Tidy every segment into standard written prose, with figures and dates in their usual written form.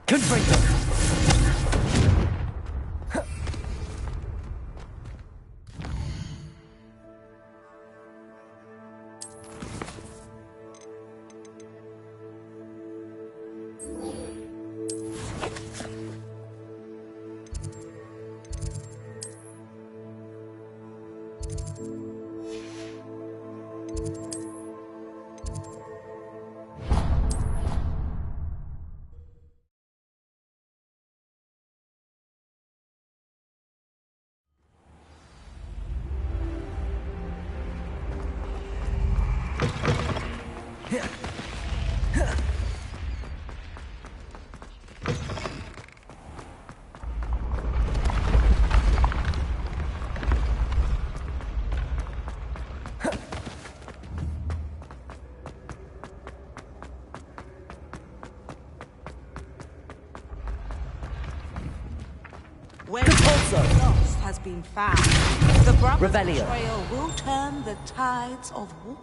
Confringo! When lost has been found, the Brother's betrayal will turn the tides of war.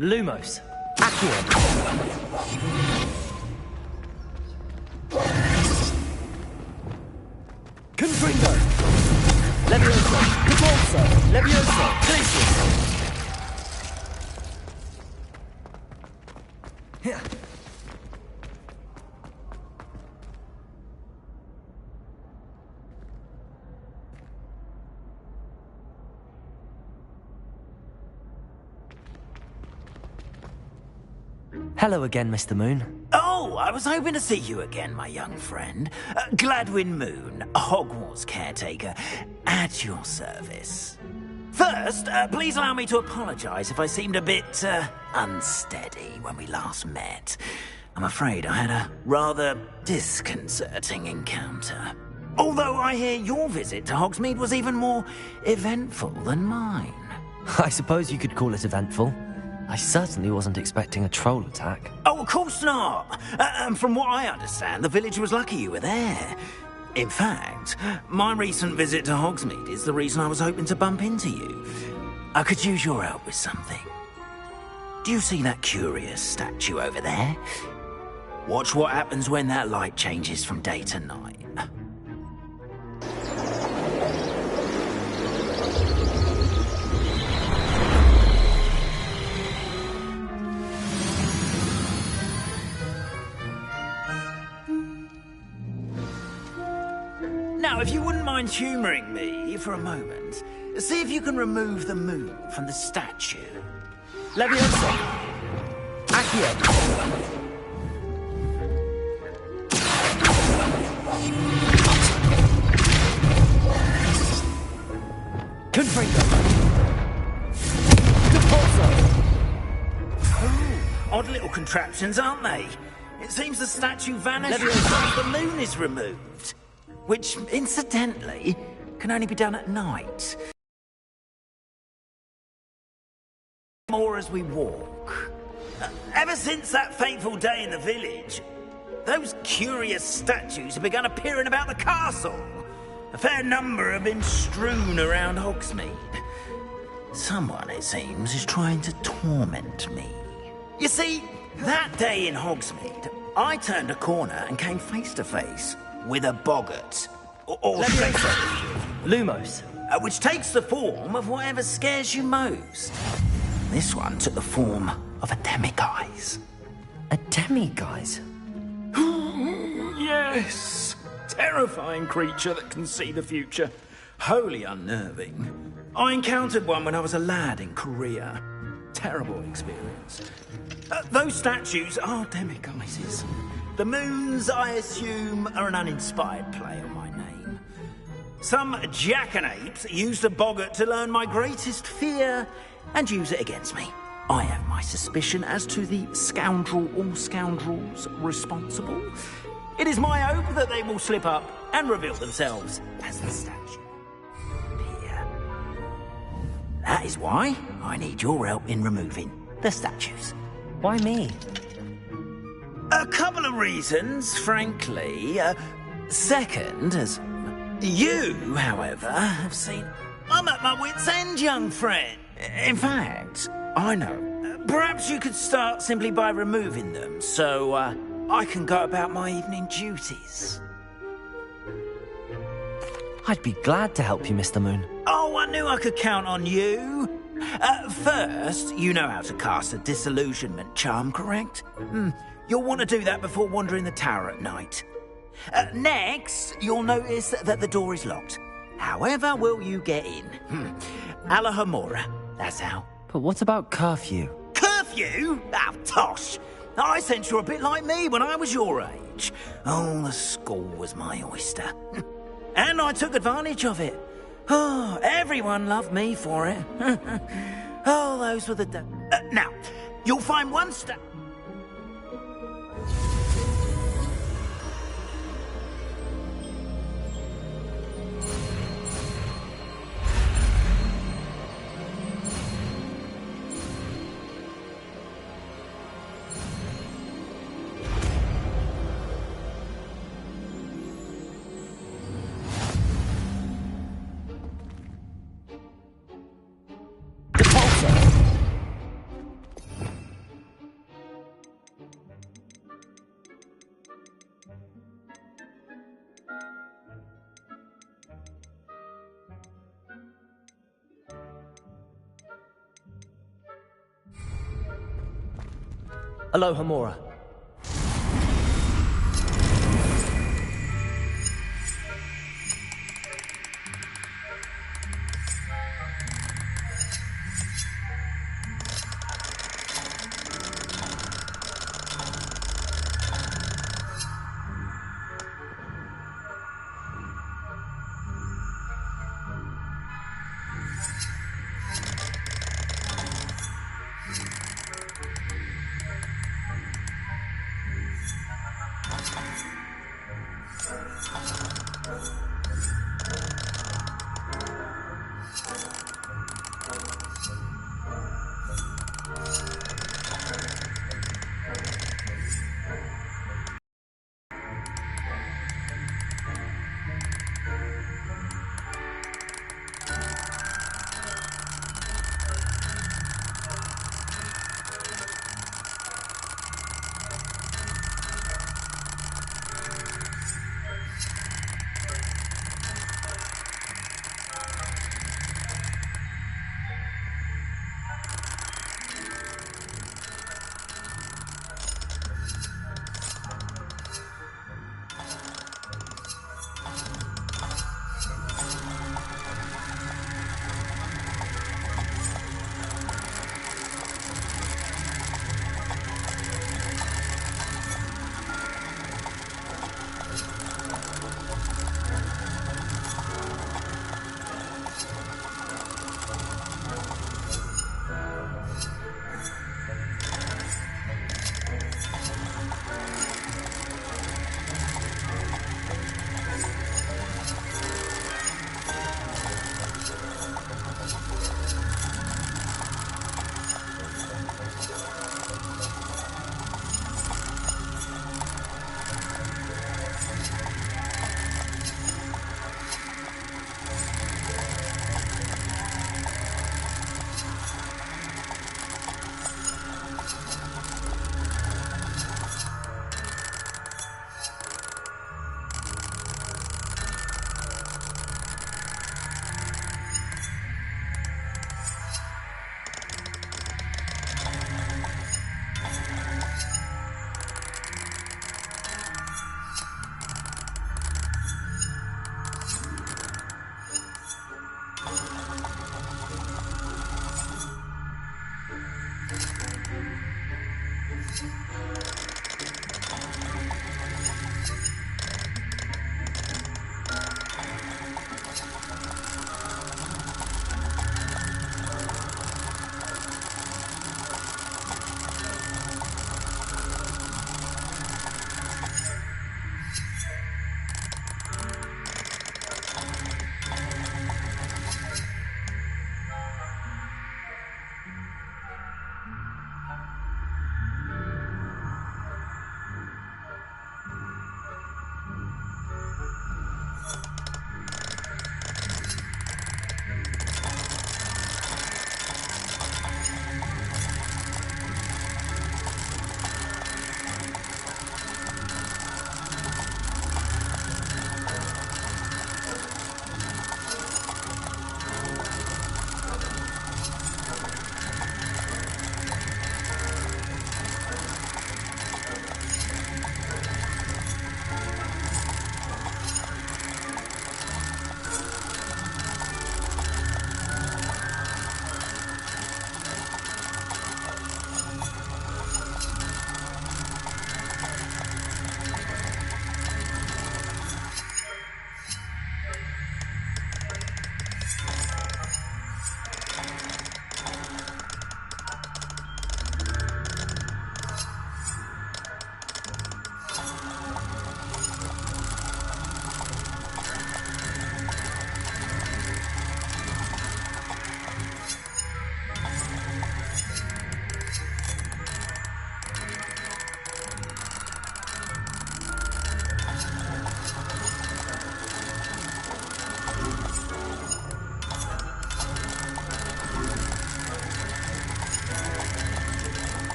Lumos. Accio. Confringo. Levioso. Capolso. Levioso. Glacius. Here. Hello again, Mr. Moon. Oh, I was hoping to see you again, my young friend. Gladwin Moon, Hogwarts caretaker, at your service. First, please allow me to apologize if I seemed a bit, unsteady when we last met. I'm afraid I had a rather disconcerting encounter. Although I hear your visit to Hogsmeade was even more eventful than mine. I suppose you could call it eventful. I certainly wasn't expecting a troll attack. Oh, of course not! And from what I understand, the village was lucky you were there. In fact, my recent visit to Hogsmeade is the reason I was hoping to bump into you. I could use your help with something. Do you see that curious statue over there? Watch what happens when that light changes from day to night. Now, if you wouldn't mind humouring me for a moment, see if you can remove the moon from the statue. Leviosa! Accio! Confringo! Capolso! Oh, odd little contraptions, aren't they? It seems the statue vanishes once the moon is removed. Which, incidentally, can only be done at night. More as we walk. Ever since that fateful day in the village, those curious statues have begun appearing about the castle. A fair number have been strewn around Hogsmeade. Someone, it seems, is trying to torment me. You see, that day in Hogsmeade, I turned a corner and came face to face with a boggart. Or Lumos. which takes the form of whatever scares you most. This one took the form of a demiguise. A demiguise? Yes. Terrifying creature that can see the future. Wholly unnerving. I encountered one when I was a lad in Korea. Terrible experience. Those statues are demiguises. The moons, I assume, are an uninspired play on my name. Some jackanapes used a boggart to learn my greatest fear and use it against me. I have my suspicion as to the scoundrel or scoundrels responsible. It is my hope that they will slip up and reveal themselves as the statue. Here. That is why I need your help in removing the statues. Why me? A couple of reasons, frankly. Second, as you, however, have seen, I'm at my wit's end, young friend. In fact, I know. Perhaps you could start simply by removing them, so I can go about my evening duties. I'd be glad to help you, Mr. Moon. Oh, I knew I could count on you. First, you know how to cast a disillusionment charm, correct? You'll want to do that before wandering the tower at night. Next, you'll notice that the door is locked. However will you get in? Alohomora, that's how. But what about curfew? Curfew? Ah, tosh. I sense you're a bit like me when I was your age. Oh, the school was my oyster. And I took advantage of it. Oh, everyone loved me for it. Oh, those were the days. Now, you'll find one Alohomora.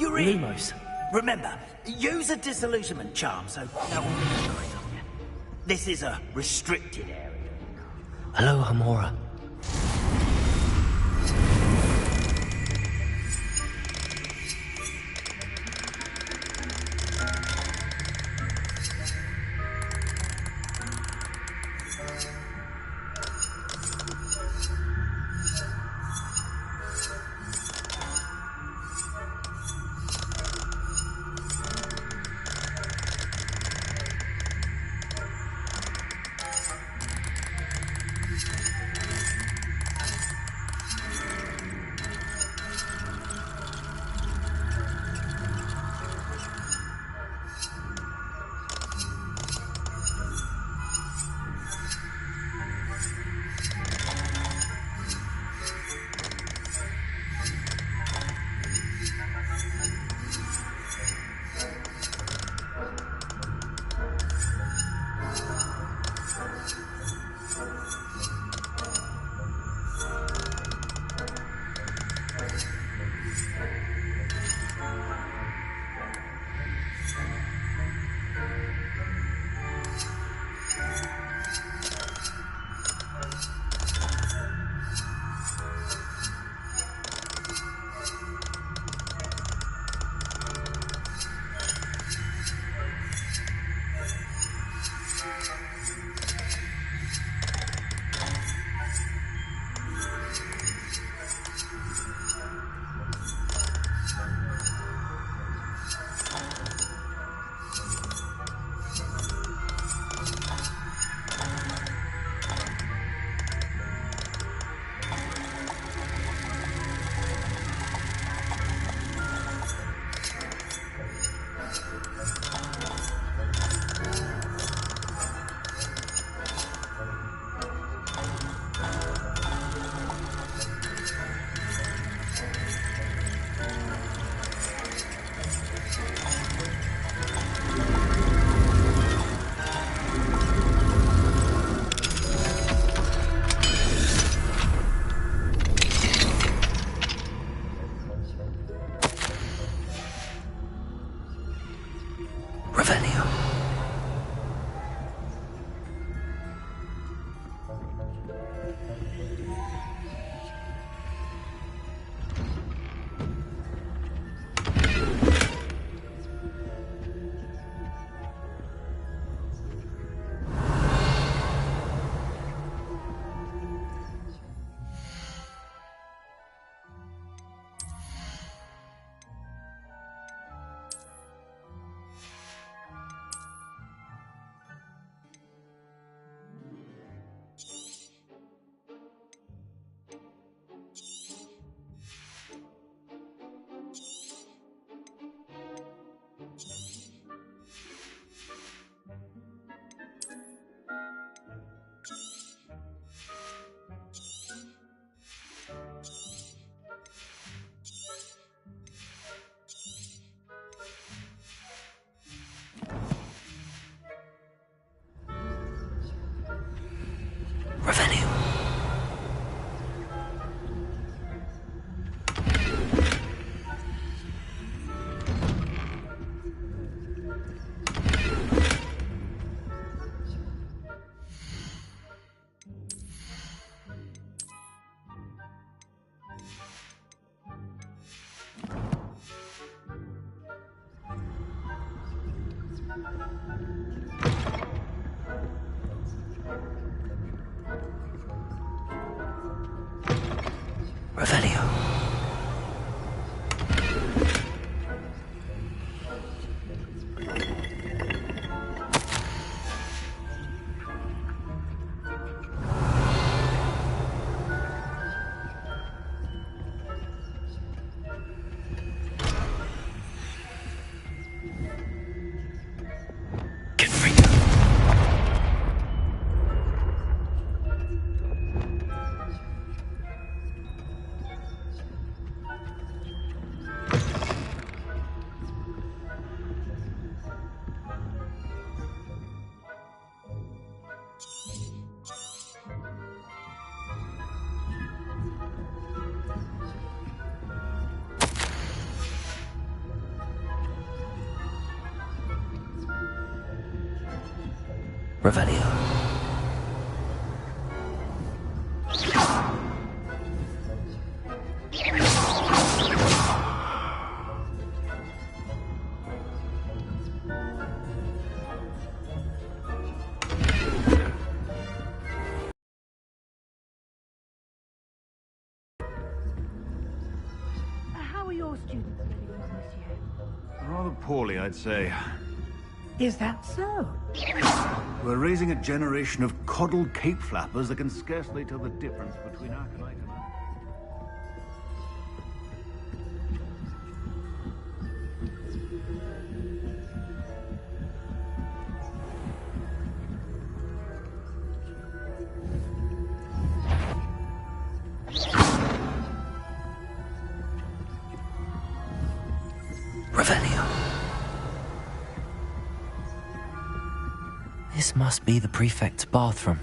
You're in. Lumos. Remember, use a disillusionment charm so no one can destroy you. This is a restricted area. Hello, Hamura. Revelio. Revelio. How are your students getting on this year? Rather poorly, I'd say. Is that so? We're raising a generation of coddled cape flappers that can scarcely tell the difference between Arcanite and... Revelio. This must be the prefect's bathroom.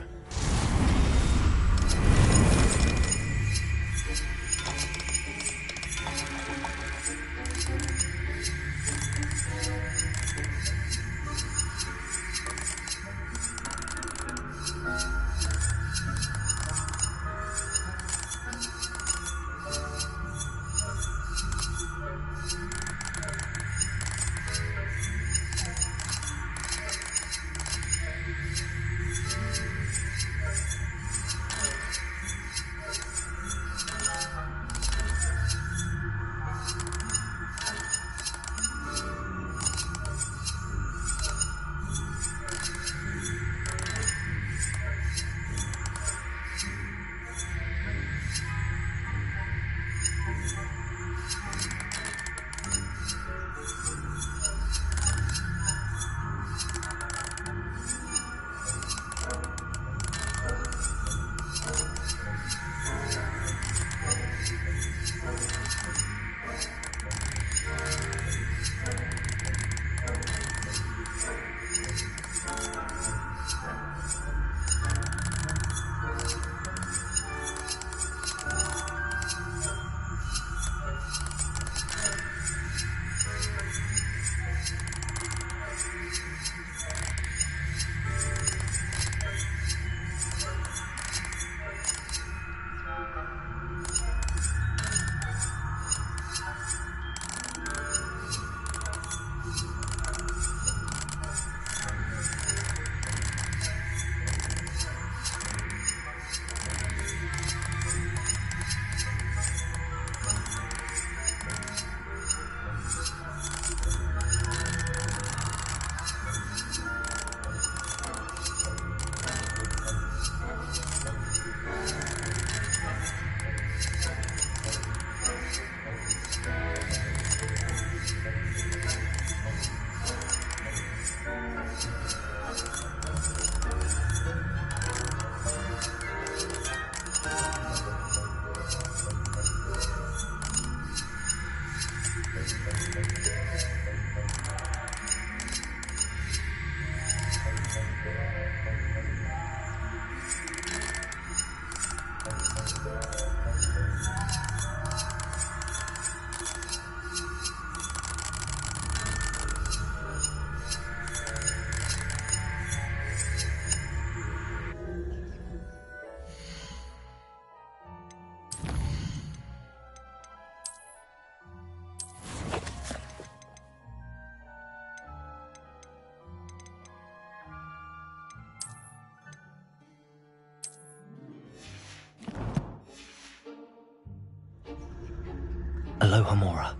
Aloha Mora.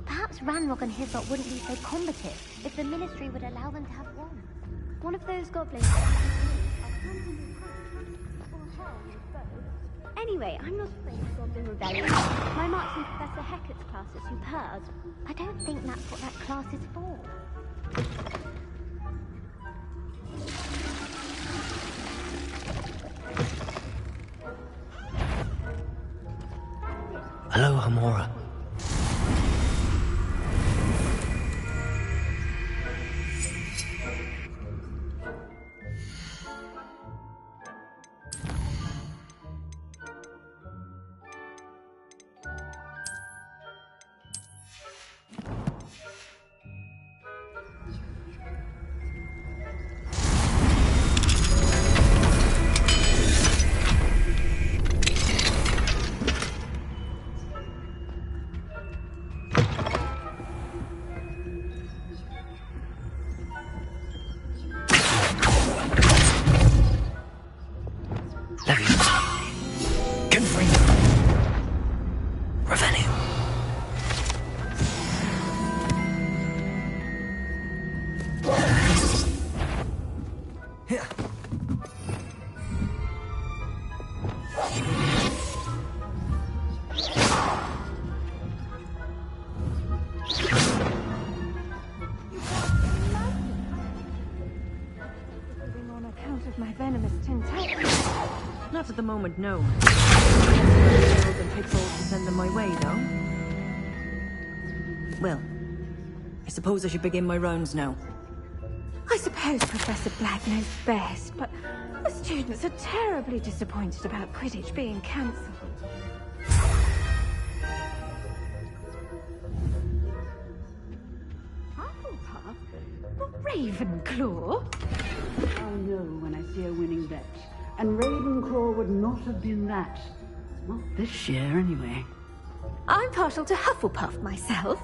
Perhaps Ranrock and his lot wouldn't be so combative if the Ministry would allow them to have wands. One of those goblins... Anyway, I'm not afraid of Goblin Rebellion. My marks in Professor Hecat's class are superb. I don't think that's what that class is for. Aloha Mora. Not at the moment, no. And pitfalls to send them my way, though. Well, I suppose I should begin my rounds now. I suppose Professor Black knows best, but the students are terribly disappointed about Quidditch being cancelled. Hufflepuff? Ravenclaw? I'll know when I see a winning bet. And Ravenclaw would not have been that. Not this year, anyway. I'm partial to Hufflepuff myself.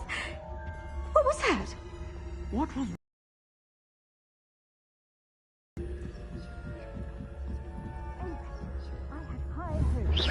What was that? What was... I had high hopes.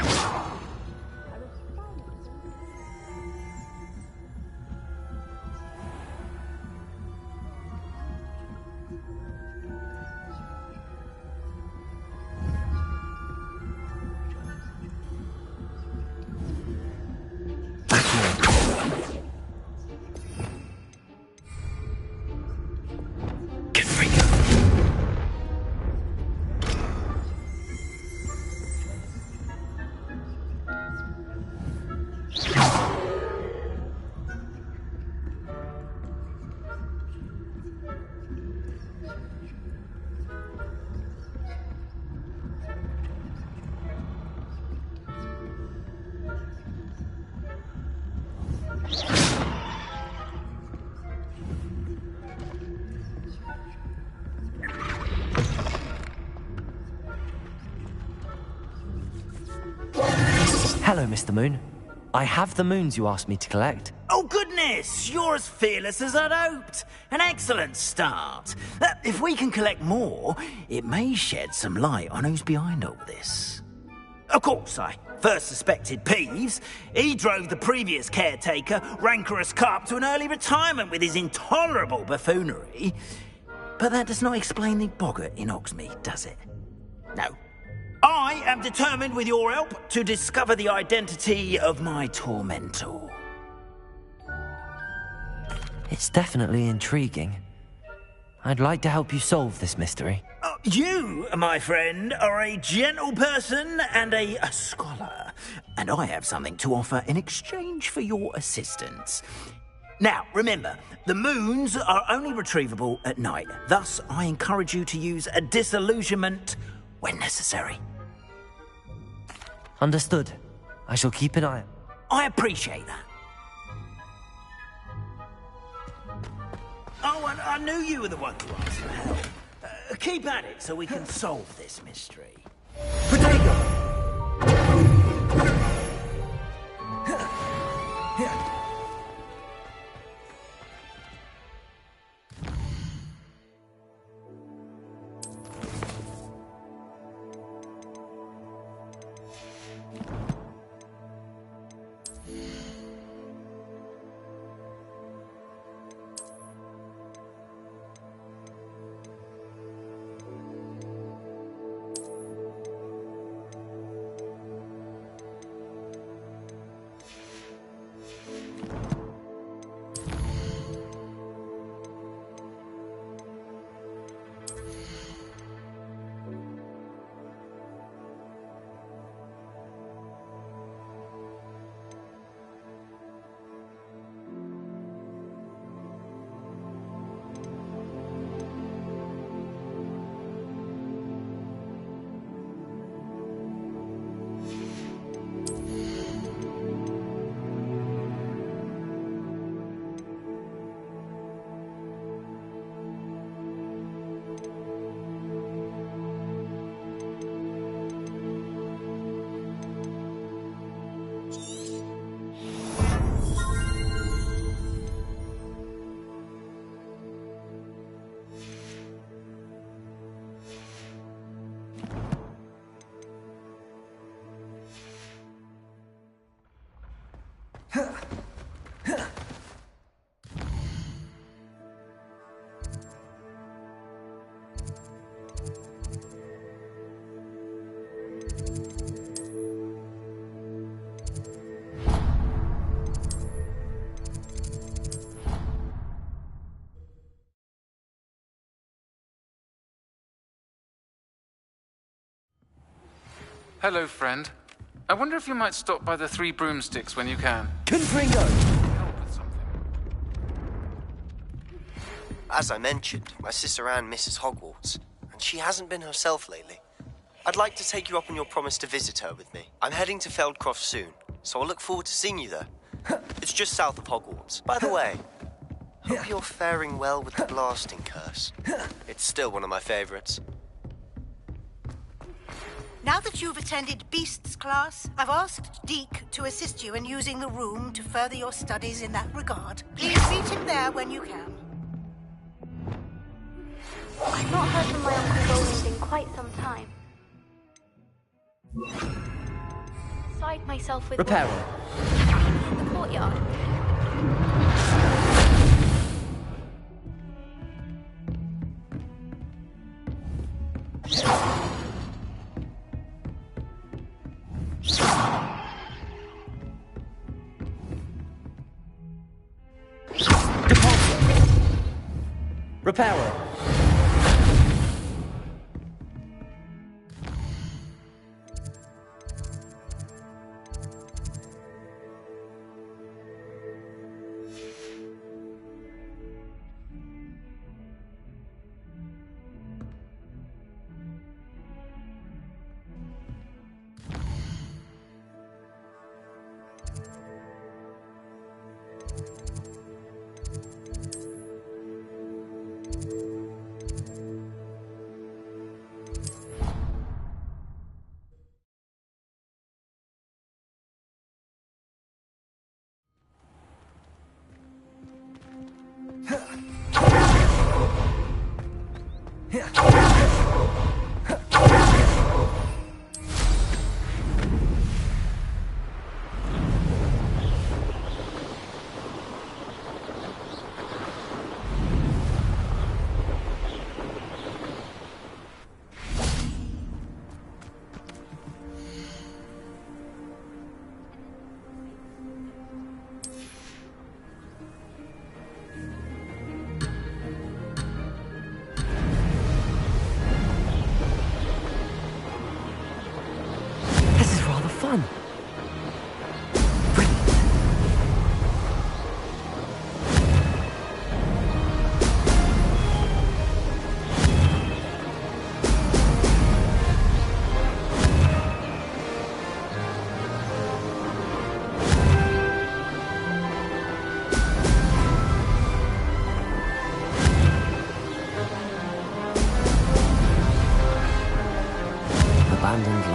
Hello, Mr. Moon. I have the moons you asked me to collect. Oh, goodness! You're as fearless as I'd hoped. An excellent start. If we can collect more, it may shed some light on who's behind all this. Of course, I first suspected Peeves. He drove the previous caretaker, Rancorous Carp, to an early retirement with his intolerable buffoonery. But that does not explain the boggart in Hogsmeade, does it? No. I am determined, with your help, to discover the identity of my tormentor. It's definitely intriguing. I'd like to help you solve this mystery. You, my friend, are a gentle person and a scholar, and I have something to offer in exchange for your assistance. Now, remember, the moons are only retrievable at night. Thus, I encourage you to use a disillusionment when necessary. Understood. I shall keep an eye. I appreciate that. Oh, and I knew you were the one to ask for help. Keep at it so we can solve this mystery. Protego! Hello, friend. I wonder if you might stop by the Three Broomsticks when you can. Confringo! Help with something. As I mentioned, my sister Anne misses Hogwarts, and she hasn't been herself lately. I'd like to take you up on your promise to visit her with me. I'm heading to Feldcroft soon, so I'll look forward to seeing you there. It's just south of Hogwarts. By the way, hope you're faring well with the blasting curse. It's still one of my favorites. Now that you've attended Beasts class, I've asked Deke to assist you in using the room to further your studies in that regard. Please meet him there when you can. I've not heard from my Uncle Roland in quite some time. Side myself with Reparo. in the courtyard. Reparo.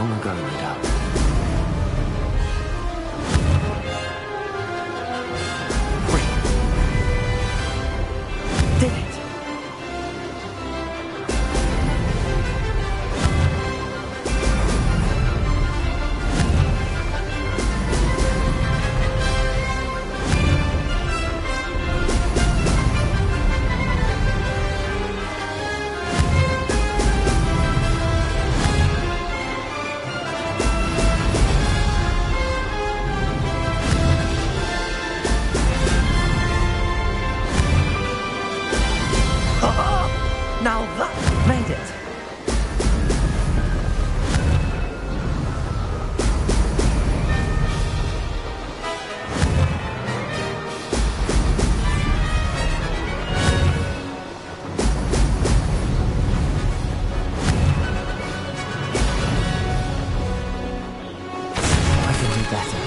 long ago, no doubt. Did it! Now that made it! I can do better.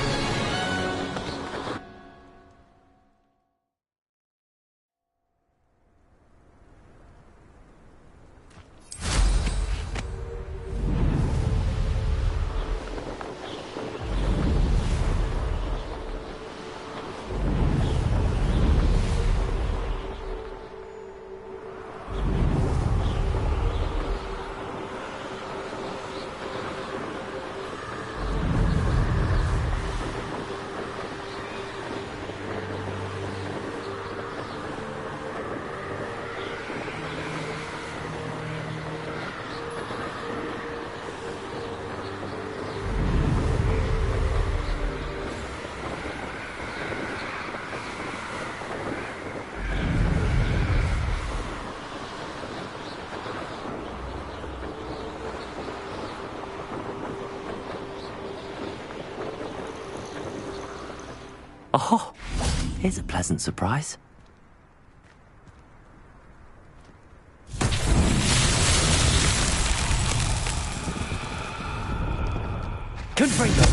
Oh, here's a pleasant surprise. Confringo!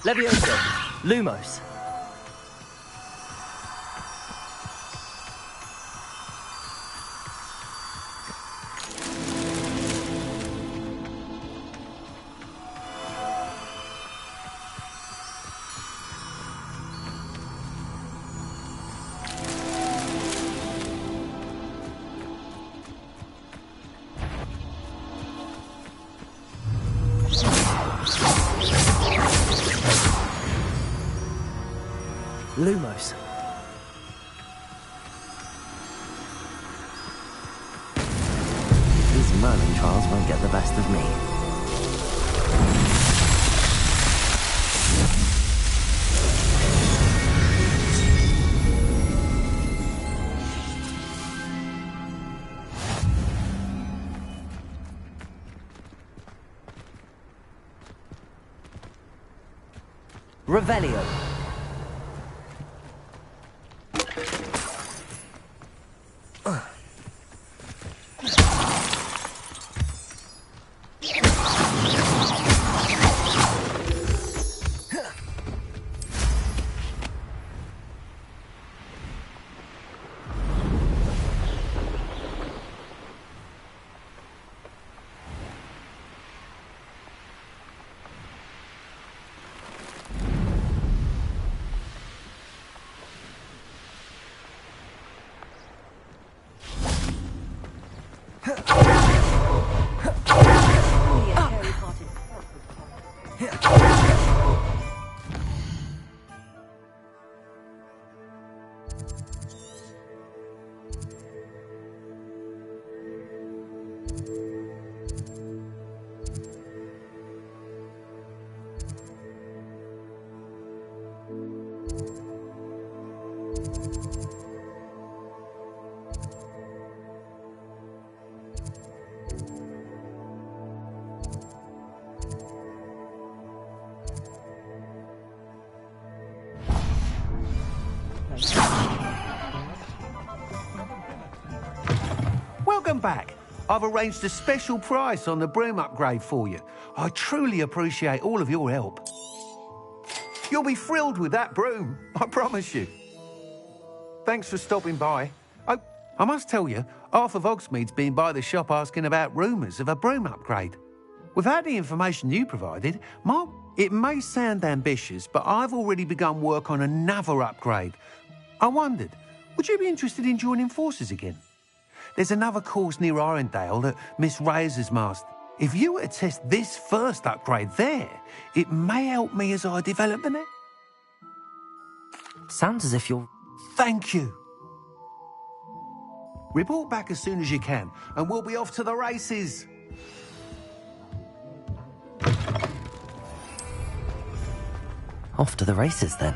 Levioso! Lumos! Lumos. These Merlin trials won't get the best of me. Revelio. Welcome back. I've arranged a special price on the broom upgrade for you. I truly appreciate all of your help. You'll be thrilled with that broom, I promise you. Thanks for stopping by. Oh, I must tell you, Arthur Hogsmeade's been by the shop asking about rumours of a broom upgrade. Without the information you provided, Mark, it may sound ambitious, but I've already begun work on another upgrade. I wondered, would you be interested in joining forces again? There's another course near Arendelle that Miss Reyes has mastered. If you were to test this first upgrade there, it may help me as I develop the next. Sounds as if you're... Thank you. Report back as soon as you can, and we'll be off to the races. Off to the races, then.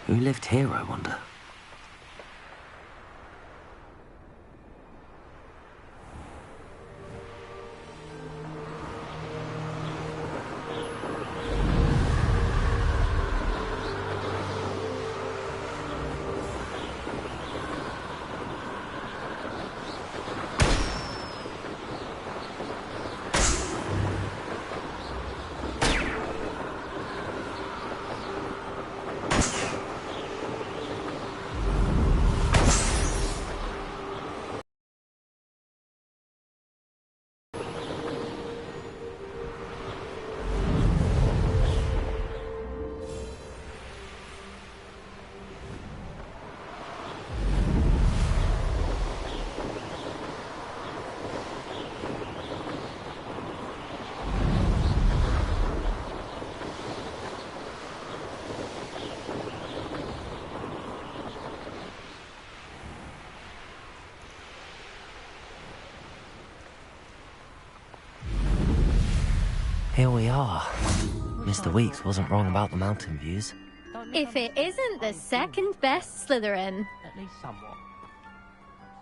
Who lived here, I wonder? Here we are. Mr. Weeks wasn't wrong about the mountain views. If it isn't the second best Slytherin. At least somewhat.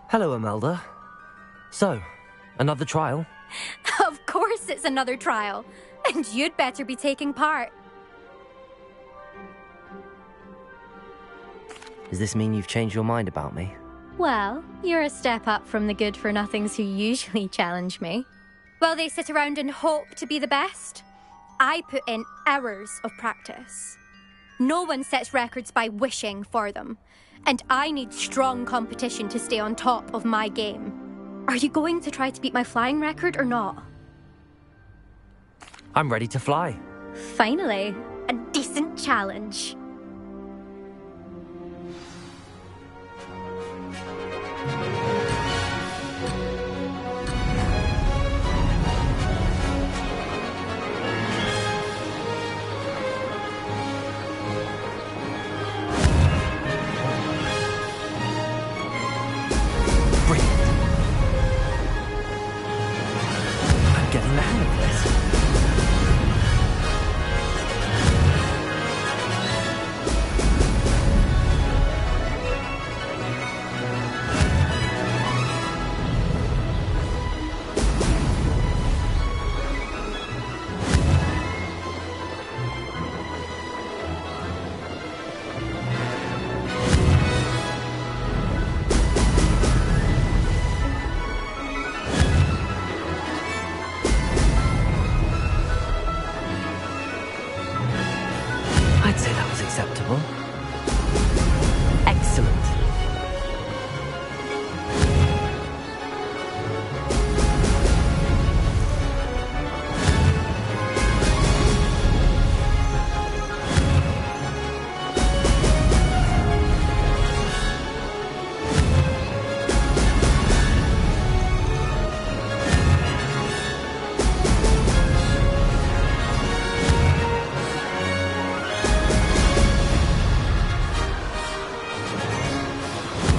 Hello, Imelda. So, another trial? Of course it's another trial. And you'd better be taking part. Does this mean you've changed your mind about me? Well, you're a step up from the good-for-nothings who usually challenge me. While they sit around and hope to be the best, I put in hours of practice. No one sets records by wishing for them, and I need strong competition to stay on top of my game. Are you going to try to beat my flying record or not? I'm ready to fly. Finally, a decent challenge.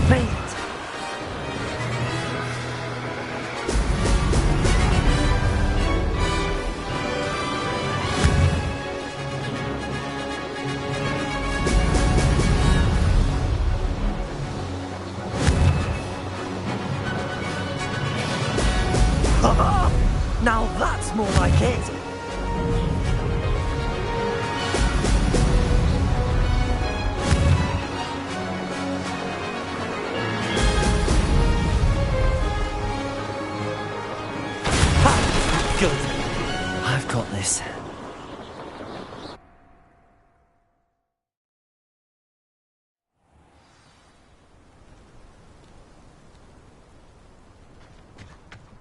Bait! Now that's more like it! Ha! Good. I've got this.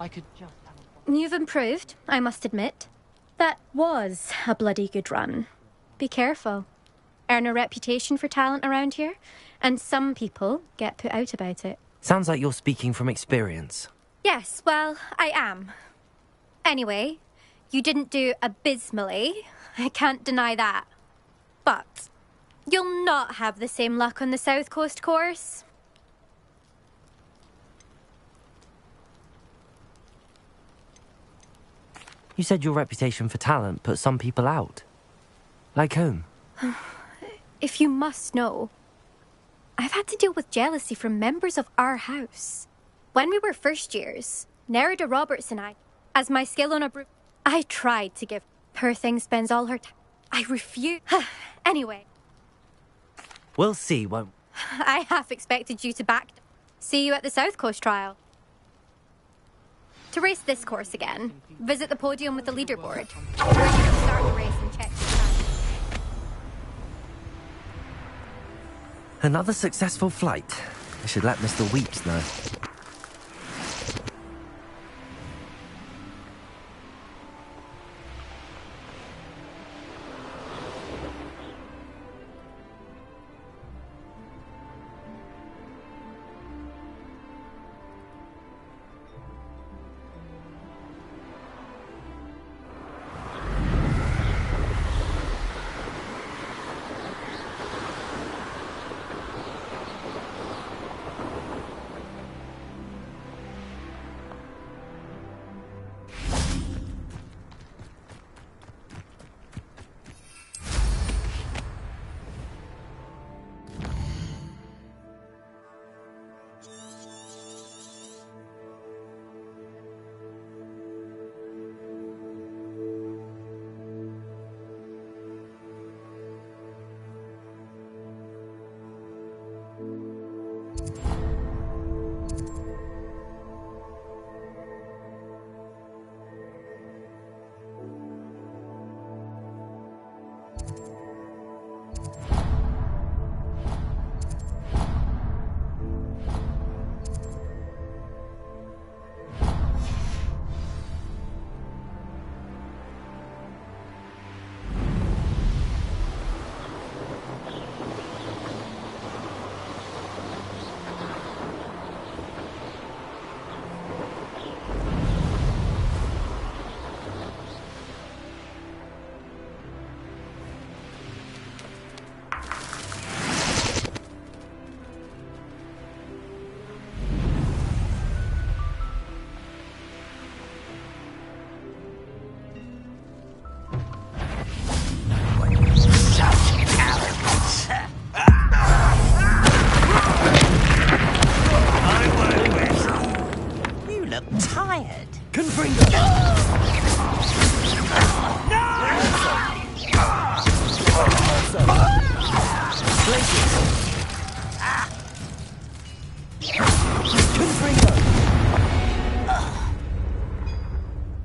I could just... You've improved, I must admit. That was a bloody good run. Be careful. Earn a reputation for talent around here, and some people get put out about it. Sounds like you're speaking from experience. Yes, well, I am. Anyway, you didn't do abysmally. I can't deny that. But you'll not have the same luck on the South Coast course. You said your reputation for talent put some people out. Like whom? If you must know, I've had to deal with jealousy from members of our house. When we were first years, Nerida Roberts and I, as my skill on a broom, I tried to give her thing spends all her time. I refused. Anyway. We'll see, won't we? I half expected you to back. See you at the South Coast trial. To race this course again, visit the podium with the leaderboard, where you can start the race and check your time. Another successful flight. I should let Mr. Weeps know.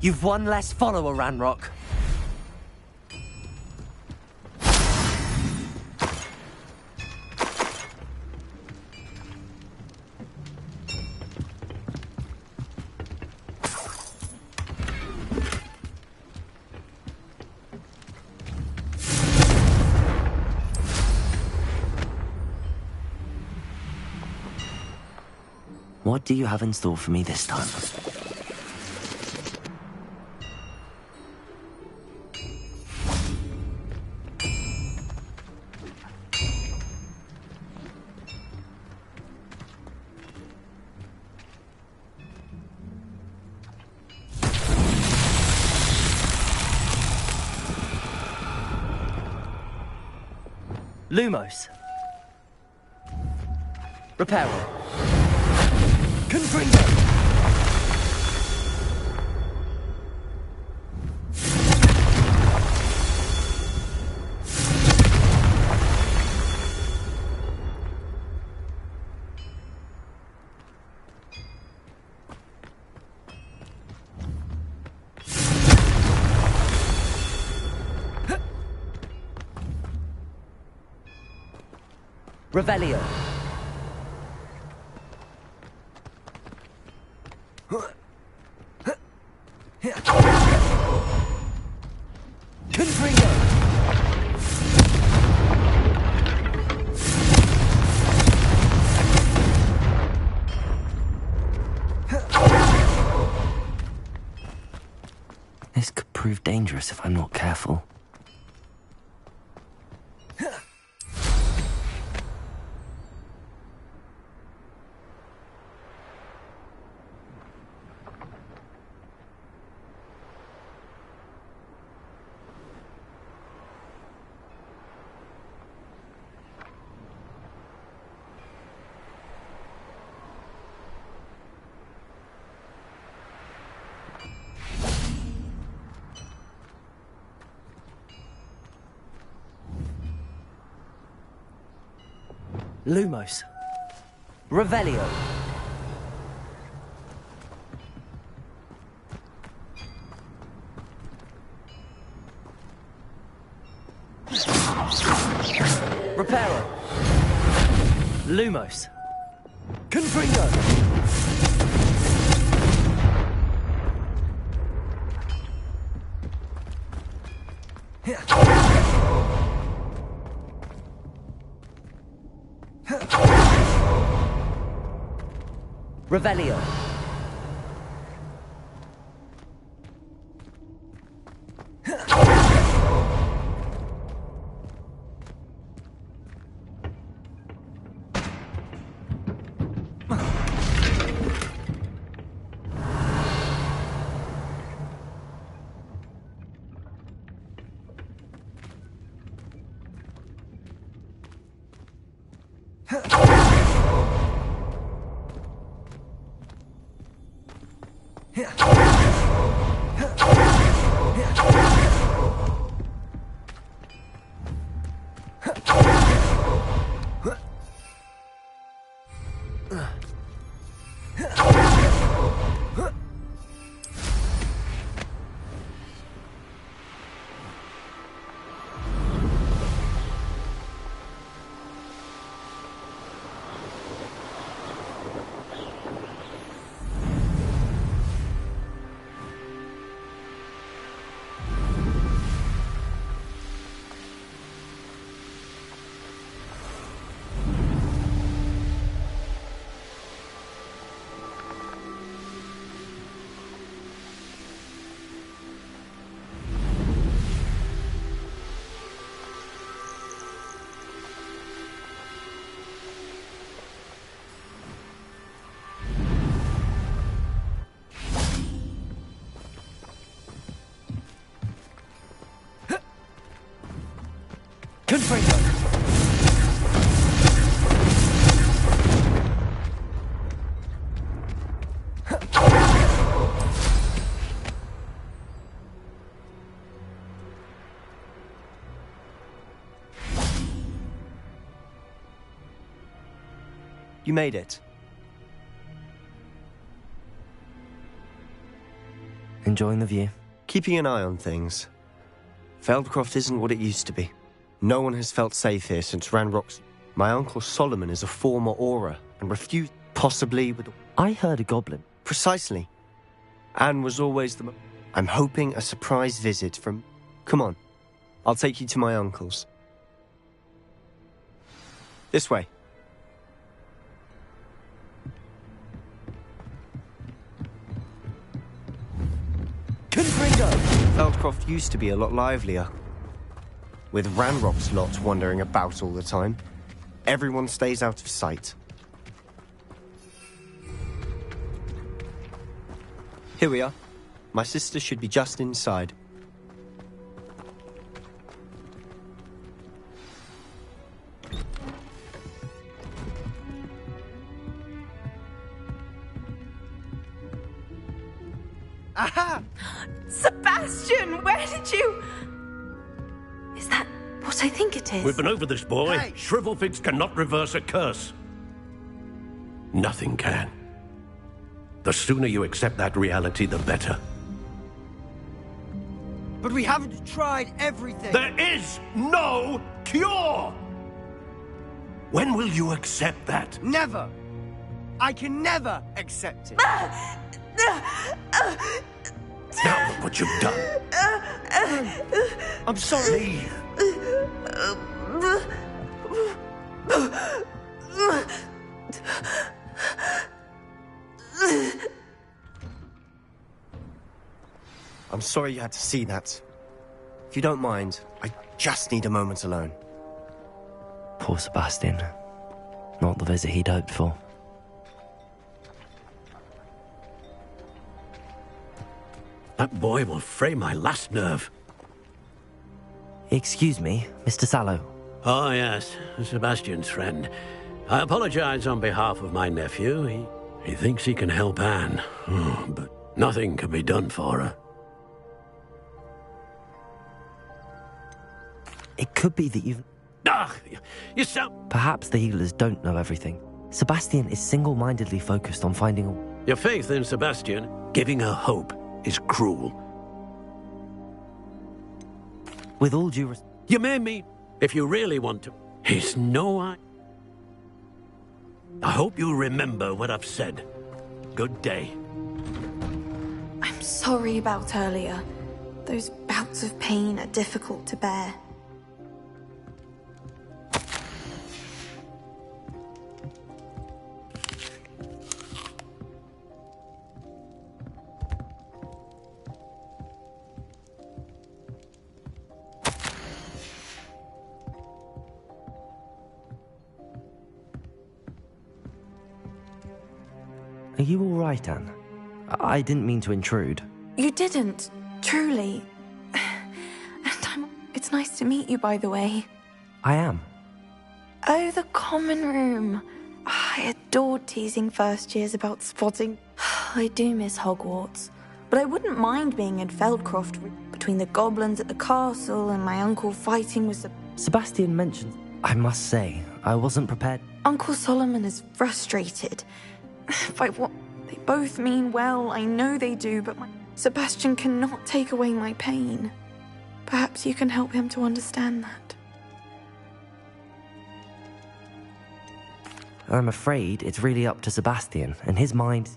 You've one less follower, Ranrock. What do you have in store for me this time? Lumos. Reparo. Confringo. Revelio. Confringo. This could prove dangerous if I'm not careful. Lumos. Revelio. Reparo. Lumos. Confringo. Revelio. Confringo. You made it. Enjoying the view? Keeping an eye on things. Feldcroft isn't what it used to be. No one has felt safe here since Ranrock's. My uncle Solomon is a former Auror and refused, possibly with... I heard a goblin. Precisely. Anne was always the... I'm hoping a surprise visit from... Come on. I'll take you to my uncle's. This way. Confringo! Feldcroft used to be a lot livelier. With Ranrock's lot wandering about all the time, everyone stays out of sight. Here we are. My sister should be just inside. Aha! Sebastian, where did you... Is that what I think it is? We've been over this, boy. Hey. Shrivelfigs cannot reverse a curse. Nothing can. The sooner you accept that reality, the better. But we haven't tried everything. There is no cure! When will you accept that? Never. I can never accept it. Now look what you've done. I'm sorry. I'm sorry you had to see that. If you don't mind, I just need a moment alone. Poor Sebastian. Not the visit he'd hoped for. That boy will fray my last nerve. Excuse me, Mr. Sallow. Oh, yes, Sebastian's friend. I apologize on behalf of my nephew. He thinks he can help Anne, but nothing can be done for her. It could be that you've... Ah, you sound... Perhaps the healers don't know everything. Sebastian is single-mindedly focused on finding a... Your faith in Sebastian, giving her hope, is cruel. With all due respect... You may meet, if you really want to. He's no I hope you'll remember what I've said. Good day. I'm sorry about earlier. Those bouts of pain are difficult to bear. Are you all right, Anne? I didn't mean to intrude. You didn't, truly. It's nice to meet you, by the way. I am. Oh, the common room. I adored teasing first years about spotting. I do miss Hogwarts, but I wouldn't mind being in Feldcroft between the goblins at the castle and my uncle fighting with the... Sebastian mentioned... I must say, I wasn't prepared. Uncle Solomon is frustrated. By what they both mean well, I know they do, but Sebastian cannot take away my pain. Perhaps you can help him to understand that. I'm afraid it's really up to Sebastian and his mind.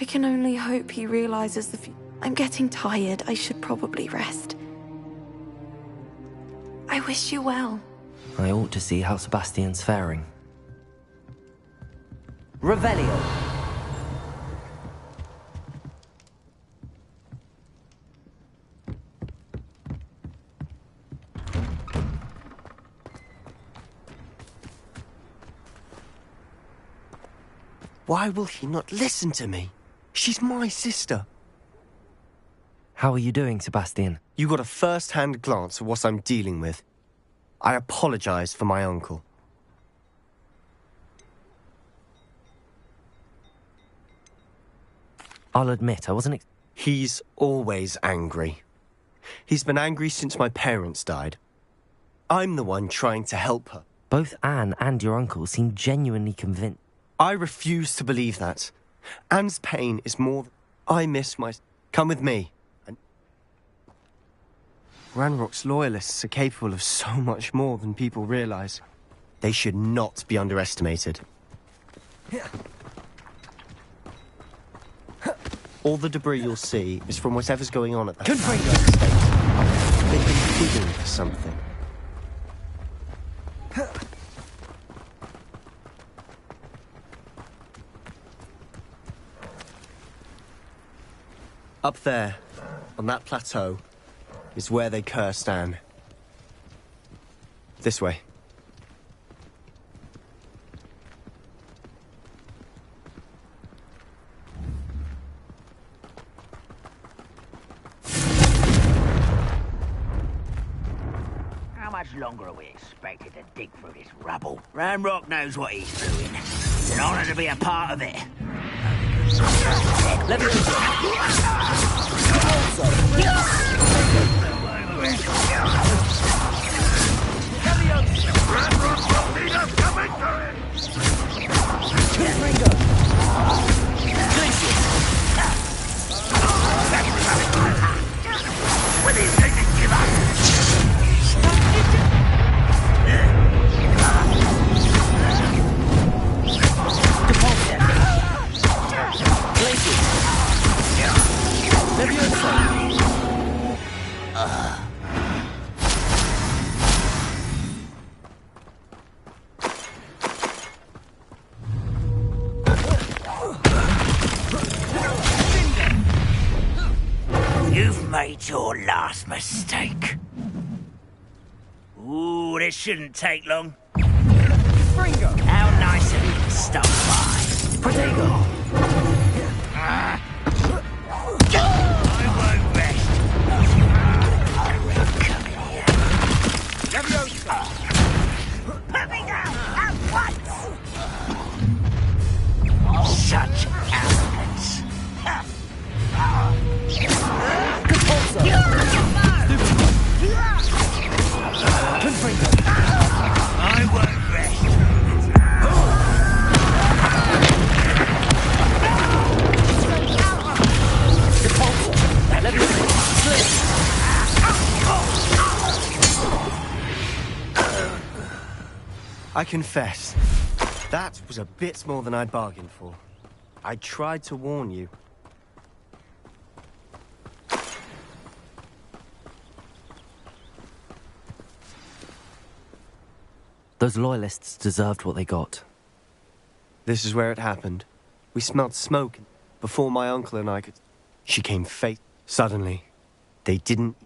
I can only hope he realizes I'm getting tired. I should probably rest. I wish you well. I ought to see how Sebastian's faring. Revelio. Why will he not listen to me? She's my sister. How are you doing, Sebastian? You got a first-hand glance at what I'm dealing with. I apologize for my uncle. I'll admit, I wasn't... He's always angry. He's been angry since my parents died. I'm the one trying to help her. Both Anne and your uncle seem genuinely convinced. I refuse to believe that. Anne's pain is more... I miss my... Come with me. Ranrock's loyalists are capable of so much more than people realize. They should not be underestimated. All the debris you'll see is from whatever's going on at the estate. They've been digging for something. Up there, on that plateau, is where they cursed Anne. This way. How much longer are we expected to dig through this rubble? Ranrock knows what he's doing. It's an honor to be a part of it. Let me... You've made your last mistake. Ooh, this shouldn't take long. Fringo! How nice of you to stop by. Protego! I won't rest. Come here. Leviosa! Put me down at once! Such arrogance. I won't rest. I confess, that was a bit more than I'd bargained for. I tried to warn you. Those loyalists deserved what they got. This is where it happened. We smelled smoke before my uncle and I could... She came face. Suddenly, they didn't...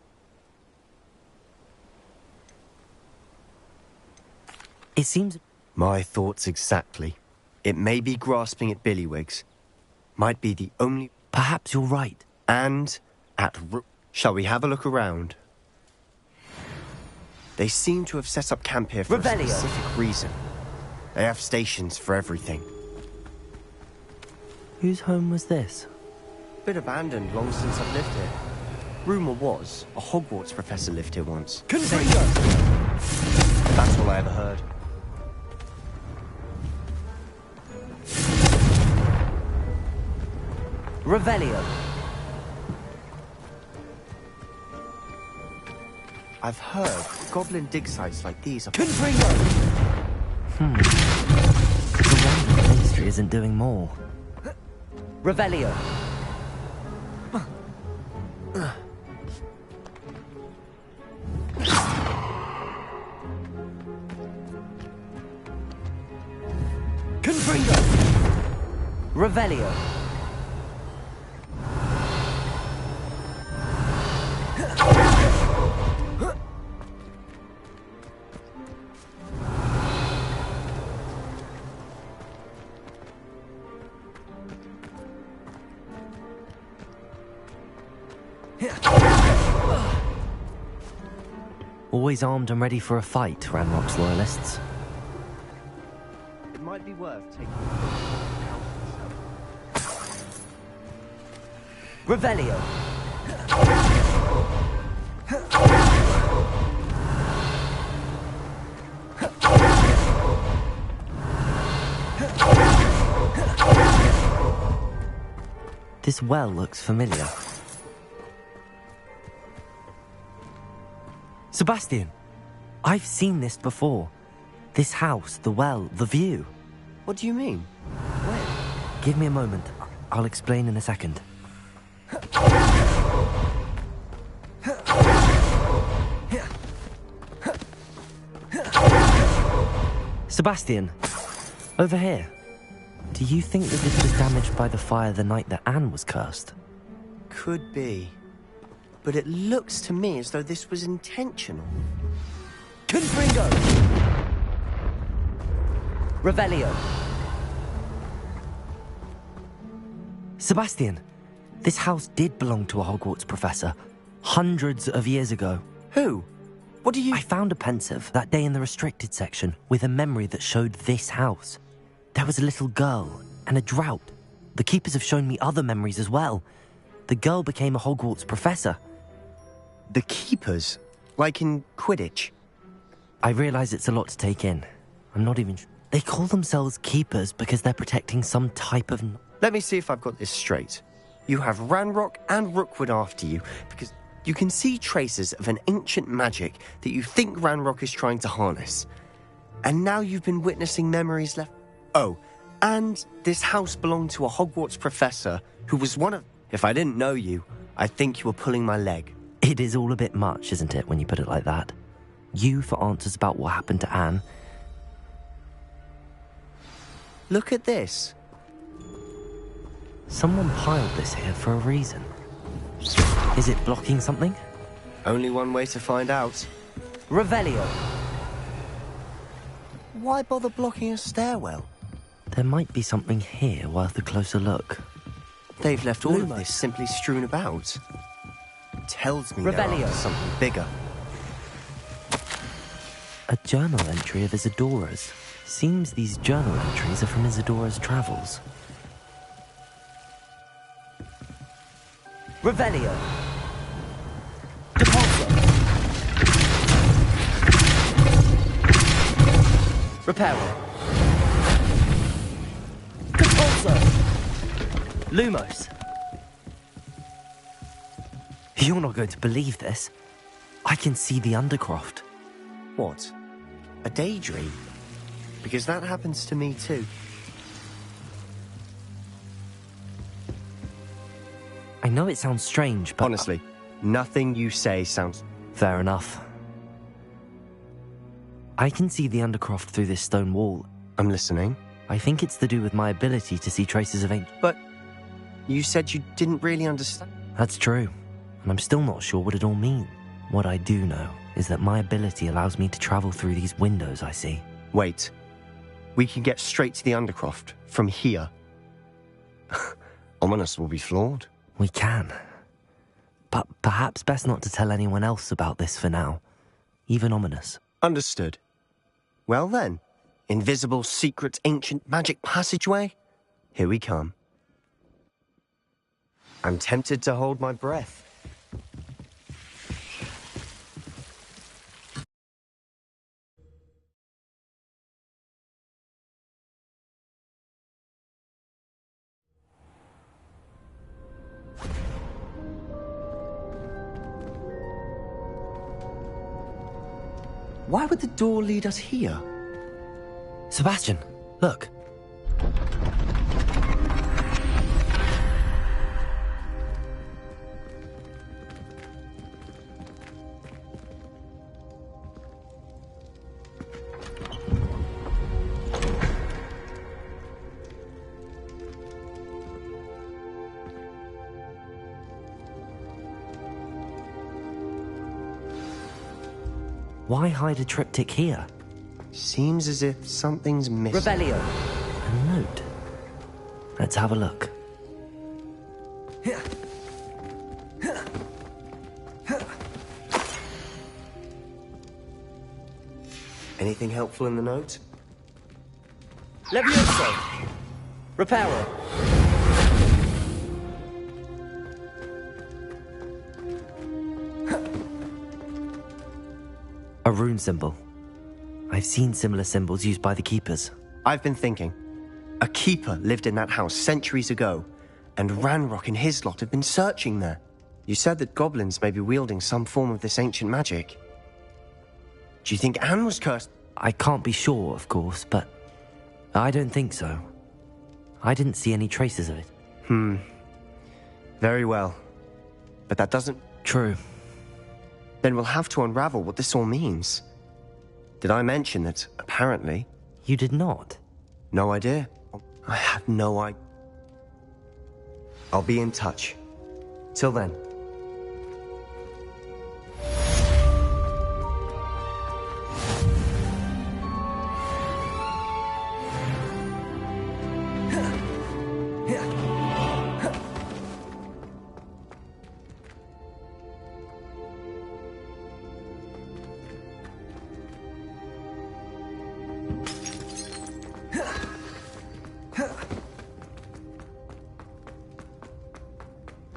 It seems... My thoughts exactly. It may be grasping at Billywigs. Might be the only... Perhaps you're right. And at... Shall we have a look around? They seem to have set up camp here for a specific reason. They have stations for everything. Whose home was this? Been abandoned long since I've lived here. Rumour was, a Hogwarts professor lived here once. Confringo! That's all I ever heard. Revelio. I've heard goblin dig sites like these are... Confringo! The wonder the Ministry isn't doing more. Revelio. Confringo! Revelio. Always armed and ready for a fight, Ranrock's loyalists. It might be worth taking... Revelio. This well looks familiar. Sebastian, I've seen this before. This house, the well, the view. What do you mean? Where? Give me a moment. I'll explain in a second. Sebastian, over here. Do you think that this was damaged by the fire the night that Anne was cursed? Could be. But it looks to me as though this was intentional. Confringo! Revelio. Sebastian, this house did belong to a Hogwarts professor, hundreds of years ago. Who? What do you... I found a pensive that day in the restricted section with a memory that showed this house. There was a little girl and a drought. The keepers have shown me other memories as well. The girl became a Hogwarts professor. The Keepers? Like in Quidditch? I realize it's a lot to take in. I'm not even... They call themselves Keepers because they're protecting some type of... Let me see if I've got this straight. You have Ranrock and Rookwood after you because you can see traces of an ancient magic that you think Ranrock is trying to harness. And now you've been witnessing memories left... Oh, and this house belonged to a Hogwarts professor who was one of... If I didn't know you, I think you were pulling my leg. It is all a bit much, isn't it, when you put it like that? You for answers about what happened to Anne. Look at this. Someone piled this here for a reason. Is it blocking something? Only one way to find out. Revelio. Why bother blocking a stairwell? There might be something here worth a closer look. They've left all of this simply strewn about. Tells me they're after something bigger. A journal entry of Isadora's. Seems these journal entries are from Isadora's travels. Revelio. Depulso. Reparo. Depulso. Lumos. You're not going to believe this. I can see the Undercroft. What? A daydream? Because that happens to me too. I know it sounds strange, but... Honestly, nothing you say sounds... Fair enough. I can see the Undercroft through this stone wall. I'm listening. I think it's to do with my ability to see traces of ancient... But you said you didn't really understand. That's true. And I'm still not sure what it all means. What I do know is that my ability allows me to travel through these windows I see. Wait. We can get straight to the Undercroft from here. Ominis will be floored. We can. But perhaps best not to tell anyone else about this for now. Even Ominis. Understood. Well then, invisible, secret, ancient magic passageway? Here we come. I'm tempted to hold my breath. Why would the door lead us here? Sebastian, look. Why hide a triptych here? Seems as if something's missing. Revelio. A note. Let's have a look. Anything helpful in the note? Levioso. Reparo. A rune symbol. I've seen similar symbols used by the Keepers. I've been thinking. A Keeper lived in that house centuries ago, and Ranrock and his lot have been searching there. You said that goblins may be wielding some form of this ancient magic. Do you think Anne was cursed? I can't be sure, of course, but I don't think so. I didn't see any traces of it. Very well. But that doesn't... True. Then we'll have to unravel what this all means. Did I mention that, apparently... You did not? No idea. I had no idea. I'll be in touch. Till then.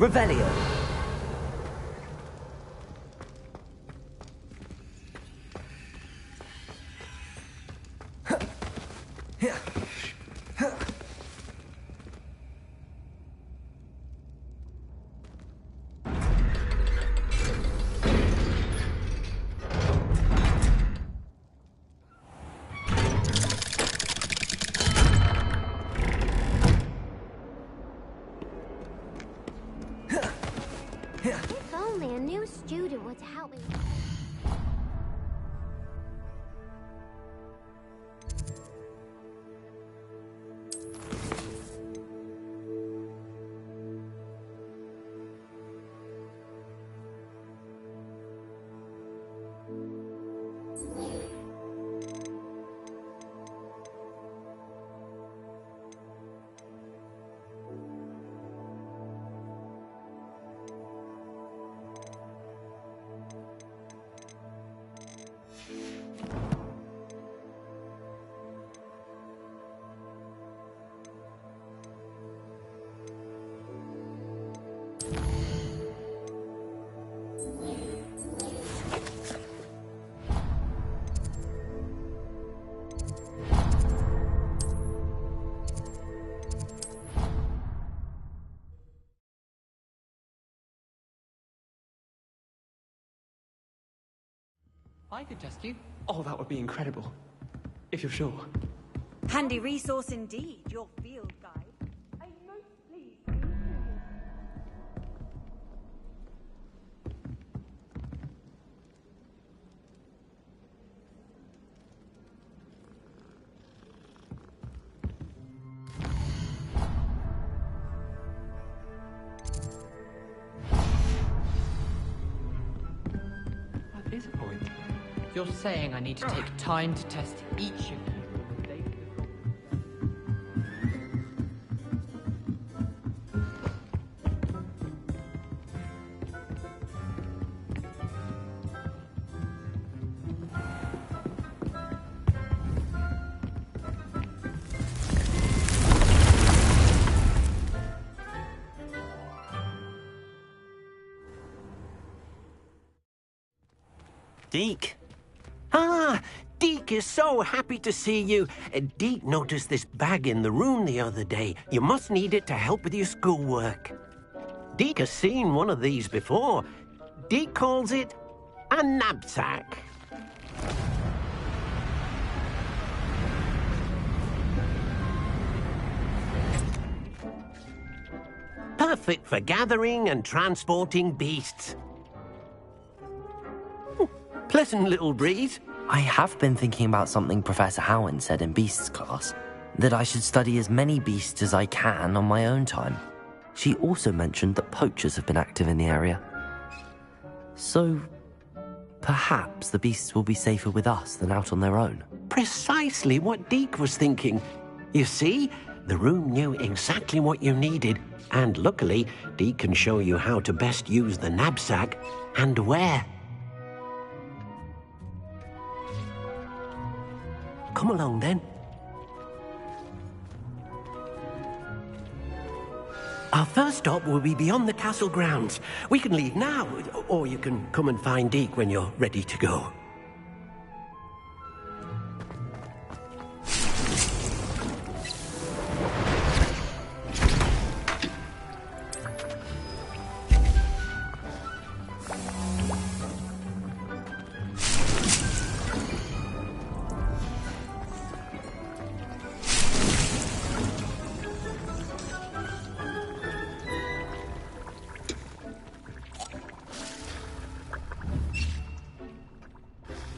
Revelio. If only a new student were to help me. I could test you. Oh, that would be incredible. If you're sure. Handy resource indeed, your field guide. I'm most pleased. That is a point. You're saying I need to take time to test each of you. Deek. Ah, Deek is so happy to see you. Deek noticed this bag in the room the other day. You must need it to help with your schoolwork. Deek has seen one of these before. Deek calls it a knapsack. Perfect for gathering and transporting beasts. Pleasant little breeze. I have been thinking about something Professor Howin said in Beasts class, that I should study as many beasts as I can on my own time. She also mentioned that poachers have been active in the area. So, perhaps the beasts will be safer with us than out on their own. Precisely what Deek was thinking. You see, the room knew exactly what you needed, and luckily, Deek can show you how to best use the knapsack and where. Come along, then. Our first stop will be beyond the castle grounds. We can leave now, or you can come and find Deek when you're ready to go.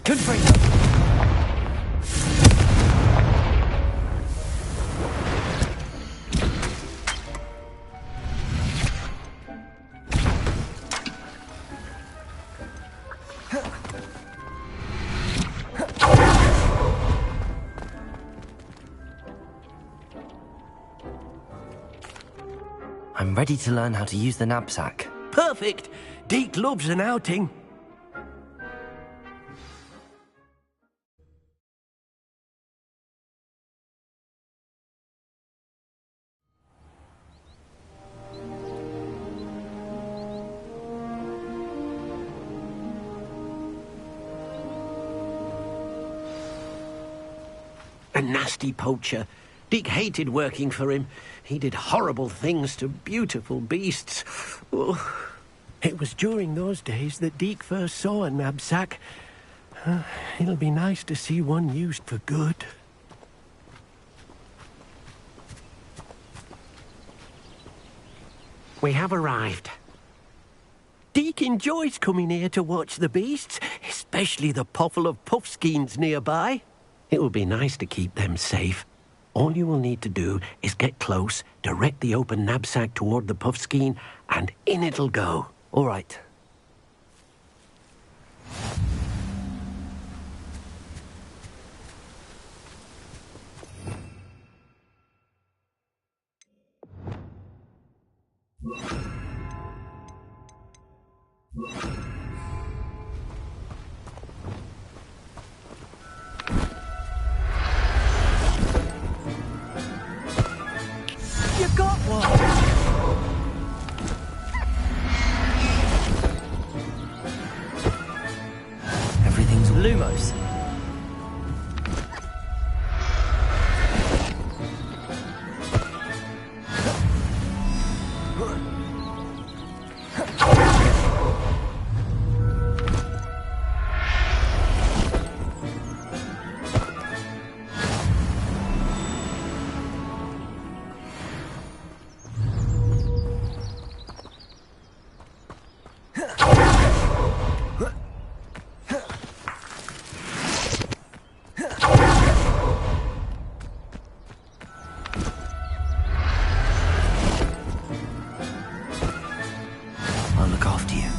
Good for you. I'm ready to learn how to use the knapsack. Perfect. Deek loves an outing. A nasty poacher. Deek hated working for him. He did horrible things to beautiful beasts. Oh. It was during those days that Deek first saw a knapsack. It'll be nice to see one used for good. We have arrived. Deek enjoys coming here to watch the beasts, especially the potful of puffskeins nearby. It will be nice to keep them safe. All you will need to do is get close, direct the open knapsack toward the puffskein, and in it'll go. All right. You got one! Everything's Lumos. I'll look after you.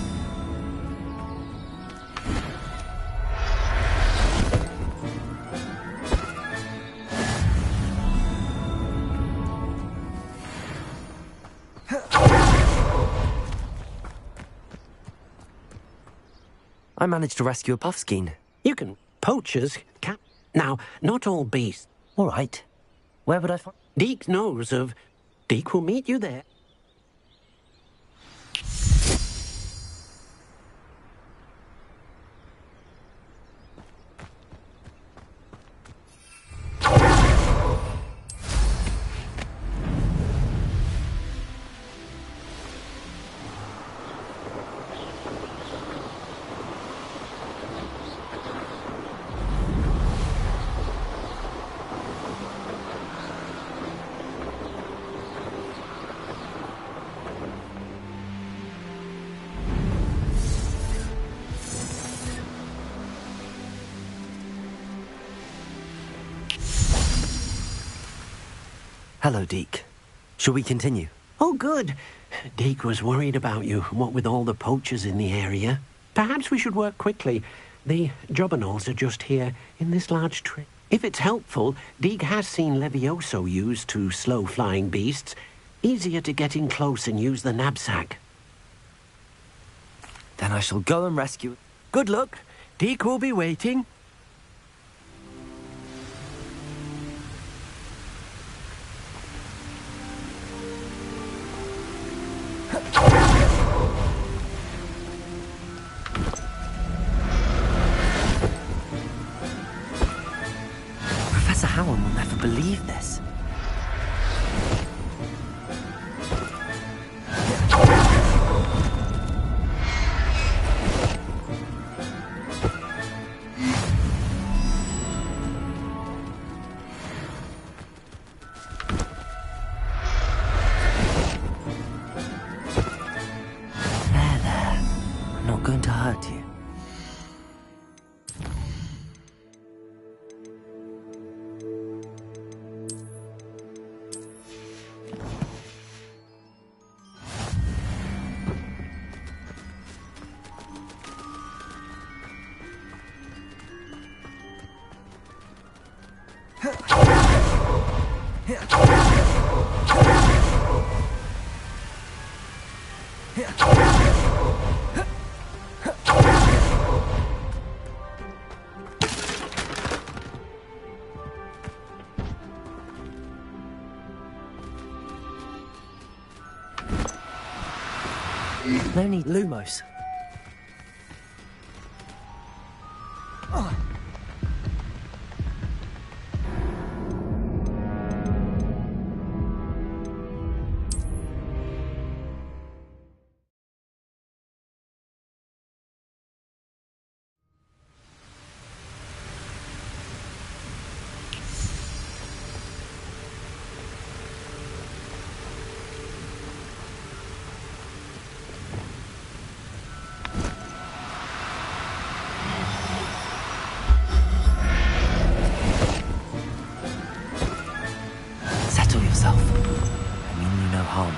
I managed to rescue a puffskein. You can poachers can. Now, not all beasts. All right. Where would I find? Deek knows of. Deek will meet you there. Hello, Deek. Shall we continue? Oh, good. Deek was worried about you, what with all the poachers in the area. Perhaps we should work quickly. The Jobberknolls are just here, in this large tree. If it's helpful, Deek has seen Levioso used to slow flying beasts. Easier to get in close and use the knapsack. Then I shall go and rescue it. Good luck. Deek will be waiting. Professor Howard will never believe this. There. I'm not going to hurt you. No need Lumos. harm.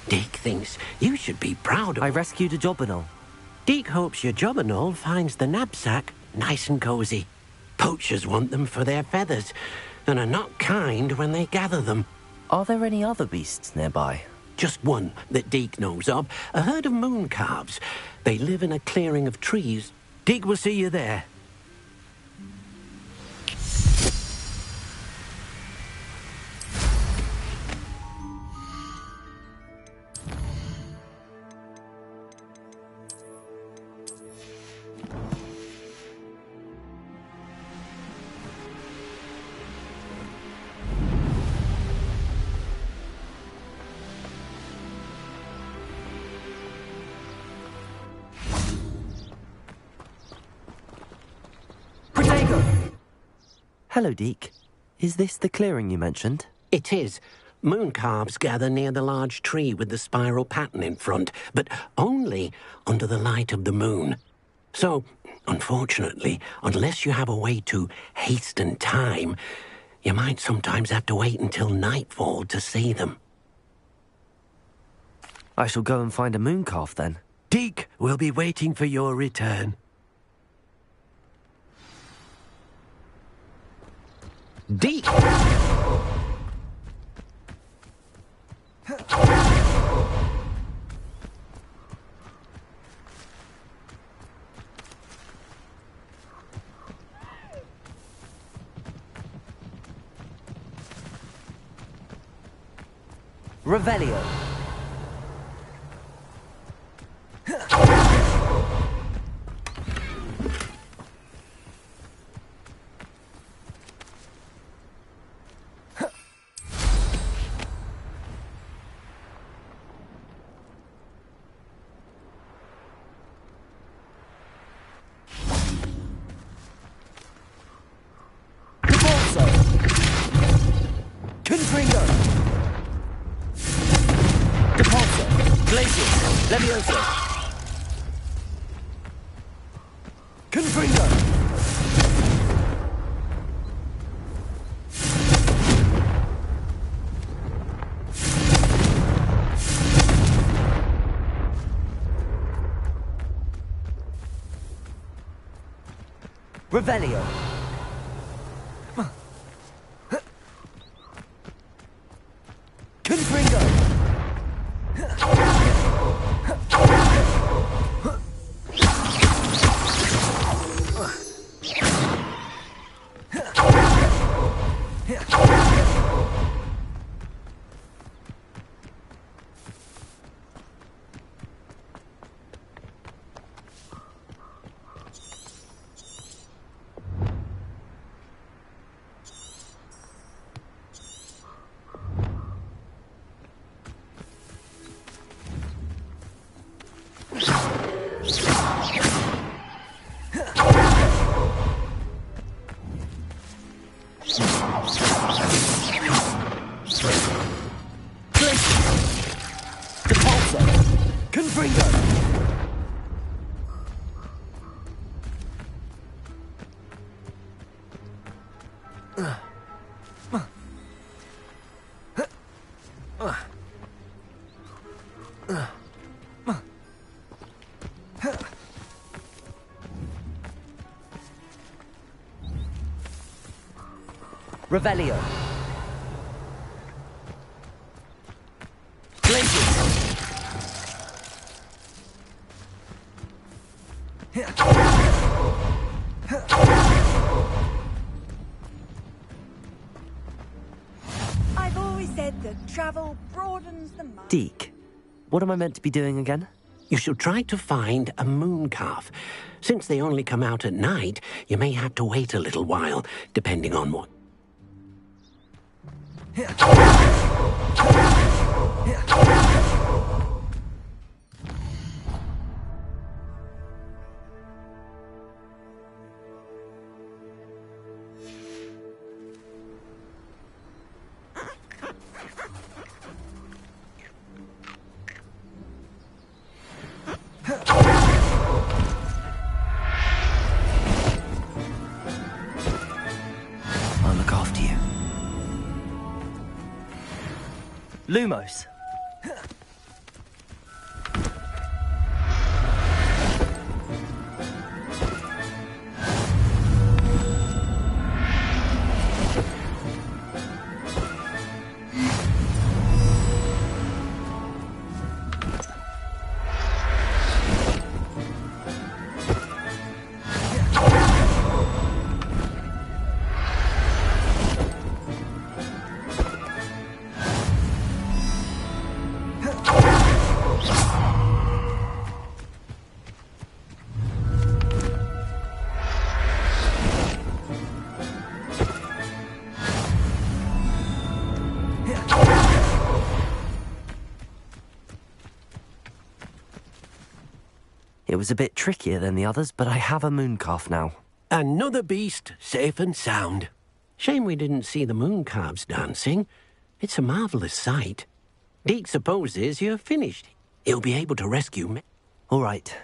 Deek thinks you should be proud of... I rescued a Jobberknoll. Deek hopes your Jobberknoll finds the knapsack nice and cozy. Poachers want them for their feathers, and are not kind when they gather them. Are there any other beasts nearby? Just one that Deek knows of, a herd of moon calves. They live in a clearing of trees. Deek will see you there. Hello, Deek. Is this the clearing you mentioned? It is. Moon calves gather near the large tree with the spiral pattern in front, but only under the light of the moon. So, unfortunately, unless you have a way to hasten time, you might sometimes have to wait until nightfall to see them. I shall go and find a moon calf then. Deek will be waiting for your return. Deek! Revelio. Revelio. Confringo. Revelio. I've always said that travel broadens the mind. Deek, what am I meant to be doing again? You should try to find a moon calf. Since they only come out at night, you may have to wait a little while, depending on what... I'll look after you. Lumos. It was a bit trickier than the others, but I have a moon calf now. Another beast, safe and sound. Shame we didn't see the moon calves dancing. It's a marvellous sight. Deke supposes you're finished. He'll be able to rescue me. All right.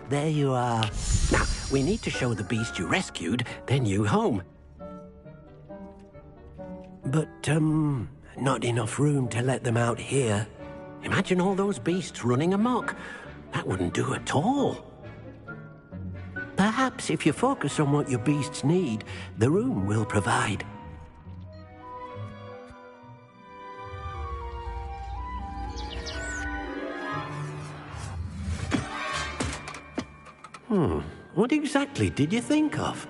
There you are. Now, we need to show the beast you rescued, then you home. But, not enough room to let them out here. Imagine all those beasts running amok. That wouldn't do at all. Perhaps if you focus on what your beasts need, the room will provide. What exactly did you think of?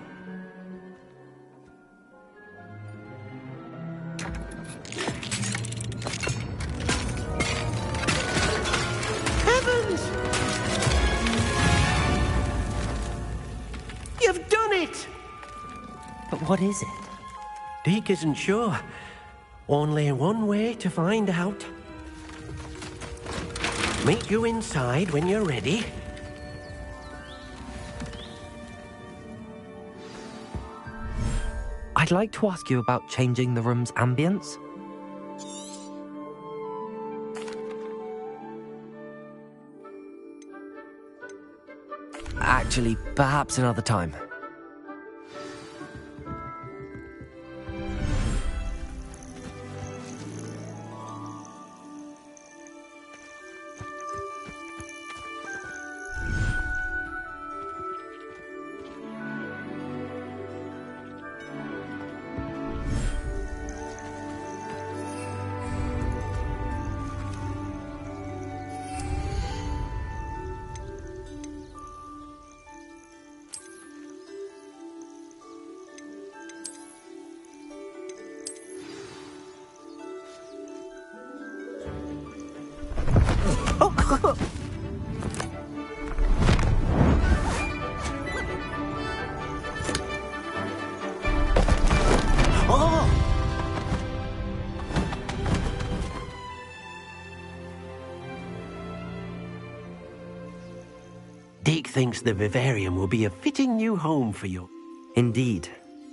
Heavens! You've done it! But what is it? Deke isn't sure. Only one way to find out. Meet you inside when you're ready. I'd like to ask you about changing the room's ambience. Actually, perhaps another time. Deke thinks the vivarium will be a fitting new home for you. Indeed.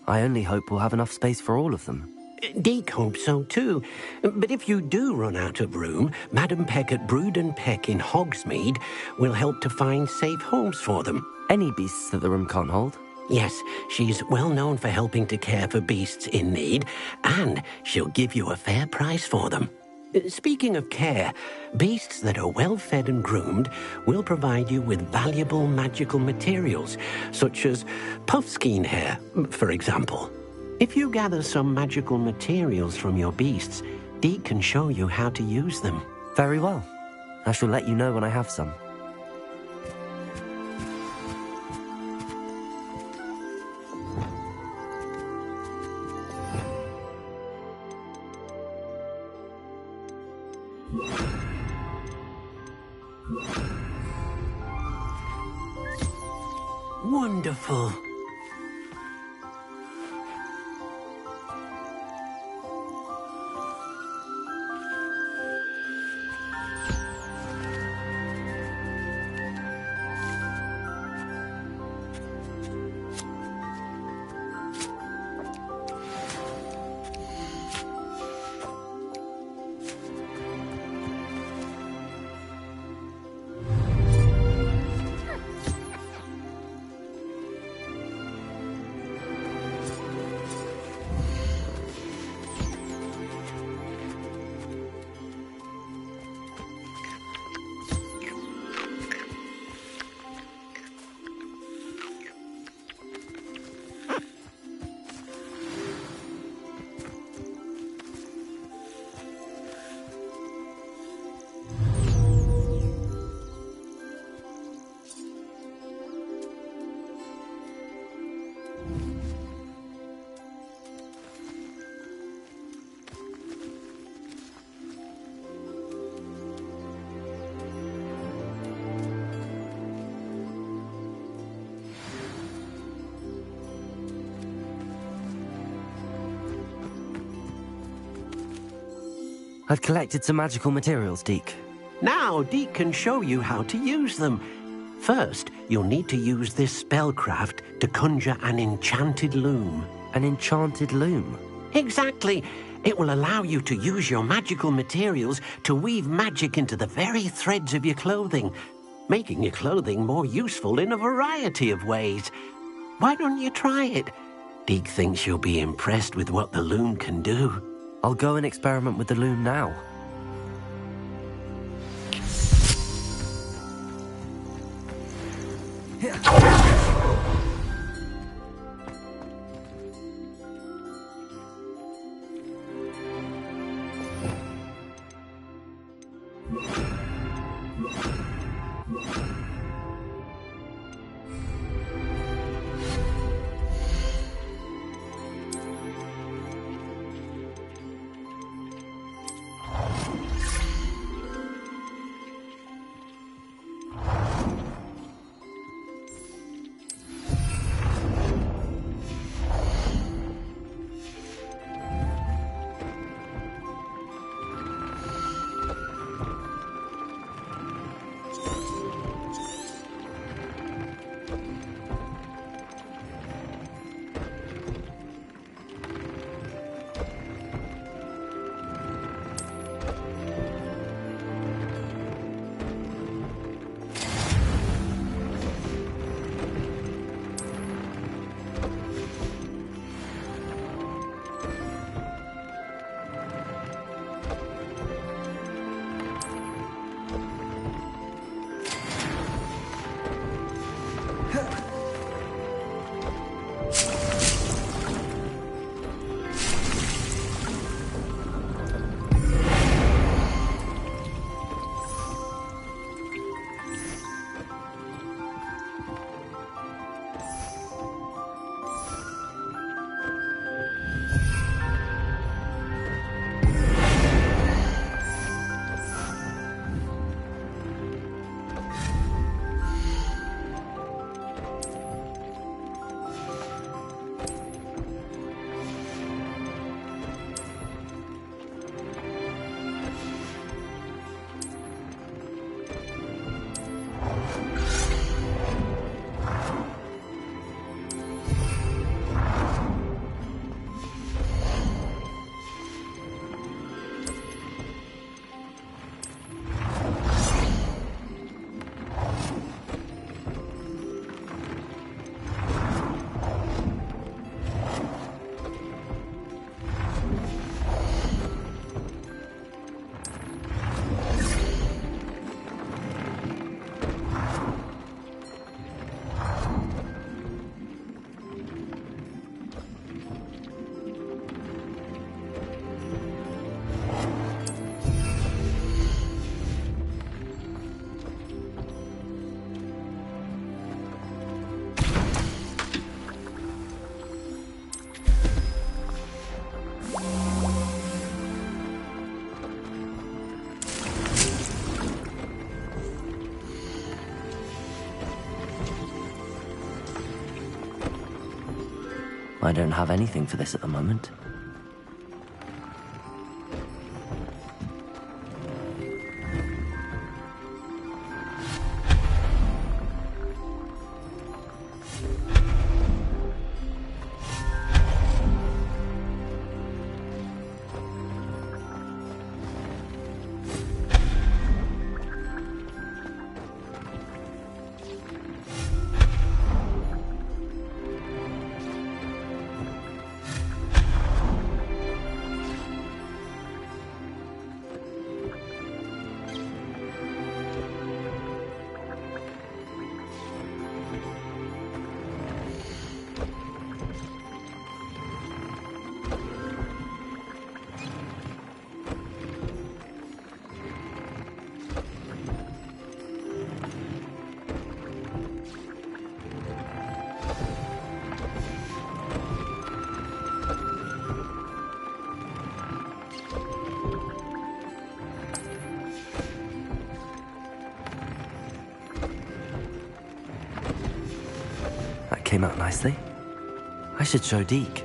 I only hope we'll have enough space for all of them. Deke hopes so too. But if you do run out of room, Madam Peck at Brood and Peck in Hogsmeade will help to find safe homes for them. Any beasts that the room can't hold? Yes, she's well known for helping to care for beasts in need, and she'll give you a fair price for them. Speaking of care, beasts that are well fed and groomed will provide you with valuable magical materials, such as puffskein hair, for example. If you gather some magical materials from your beasts, Deke can show you how to use them. Very well. I shall let you know when I have some. Wonderful. I've collected some magical materials, Deke. Now Deke can show you how to use them. First, you'll need to use this spellcraft to conjure an enchanted loom. An enchanted loom? Exactly. It will allow you to use your magical materials to weave magic into the very threads of your clothing, making your clothing more useful in a variety of ways. Why don't you try it? Deke thinks you'll be impressed with what the loom can do. I'll go and experiment with the loom now. I don't have anything for this at the moment. Came out nicely. I should show Deke.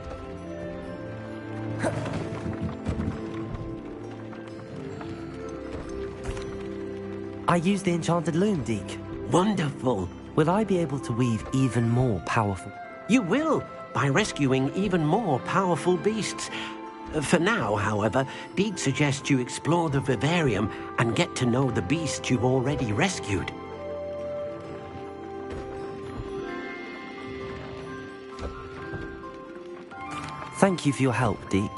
I used the enchanted loom, Deke. Wonderful. Will I be able to weave even more powerful? You will, by rescuing even more powerful beasts. For now, however, Deke suggests you explore the vivarium and get to know the beasts you've already rescued. Thank you for your help, Deke.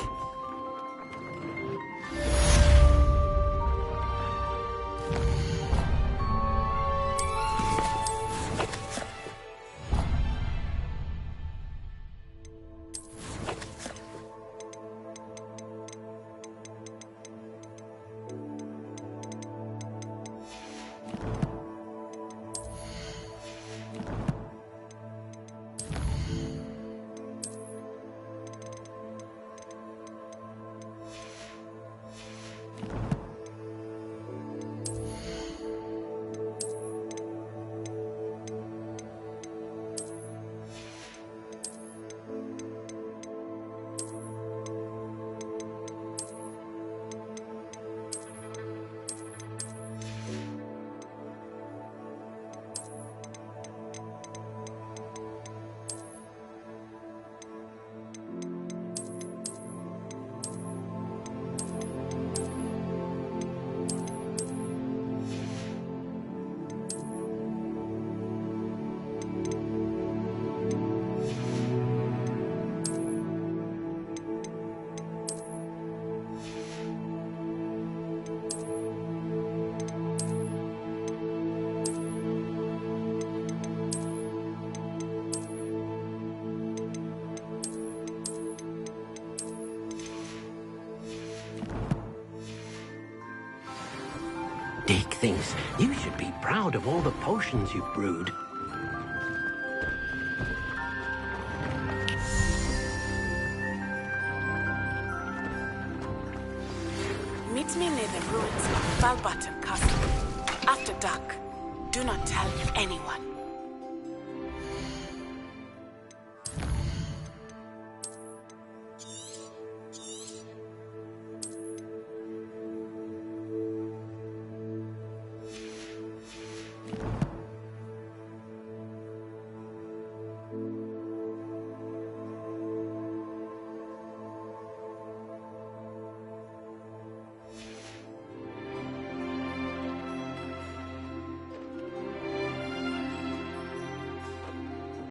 Deke thinks you should be proud of all the potions you've brewed. Meet me near the ruins of Valbutton Castle. After dark. Do not tell anyone.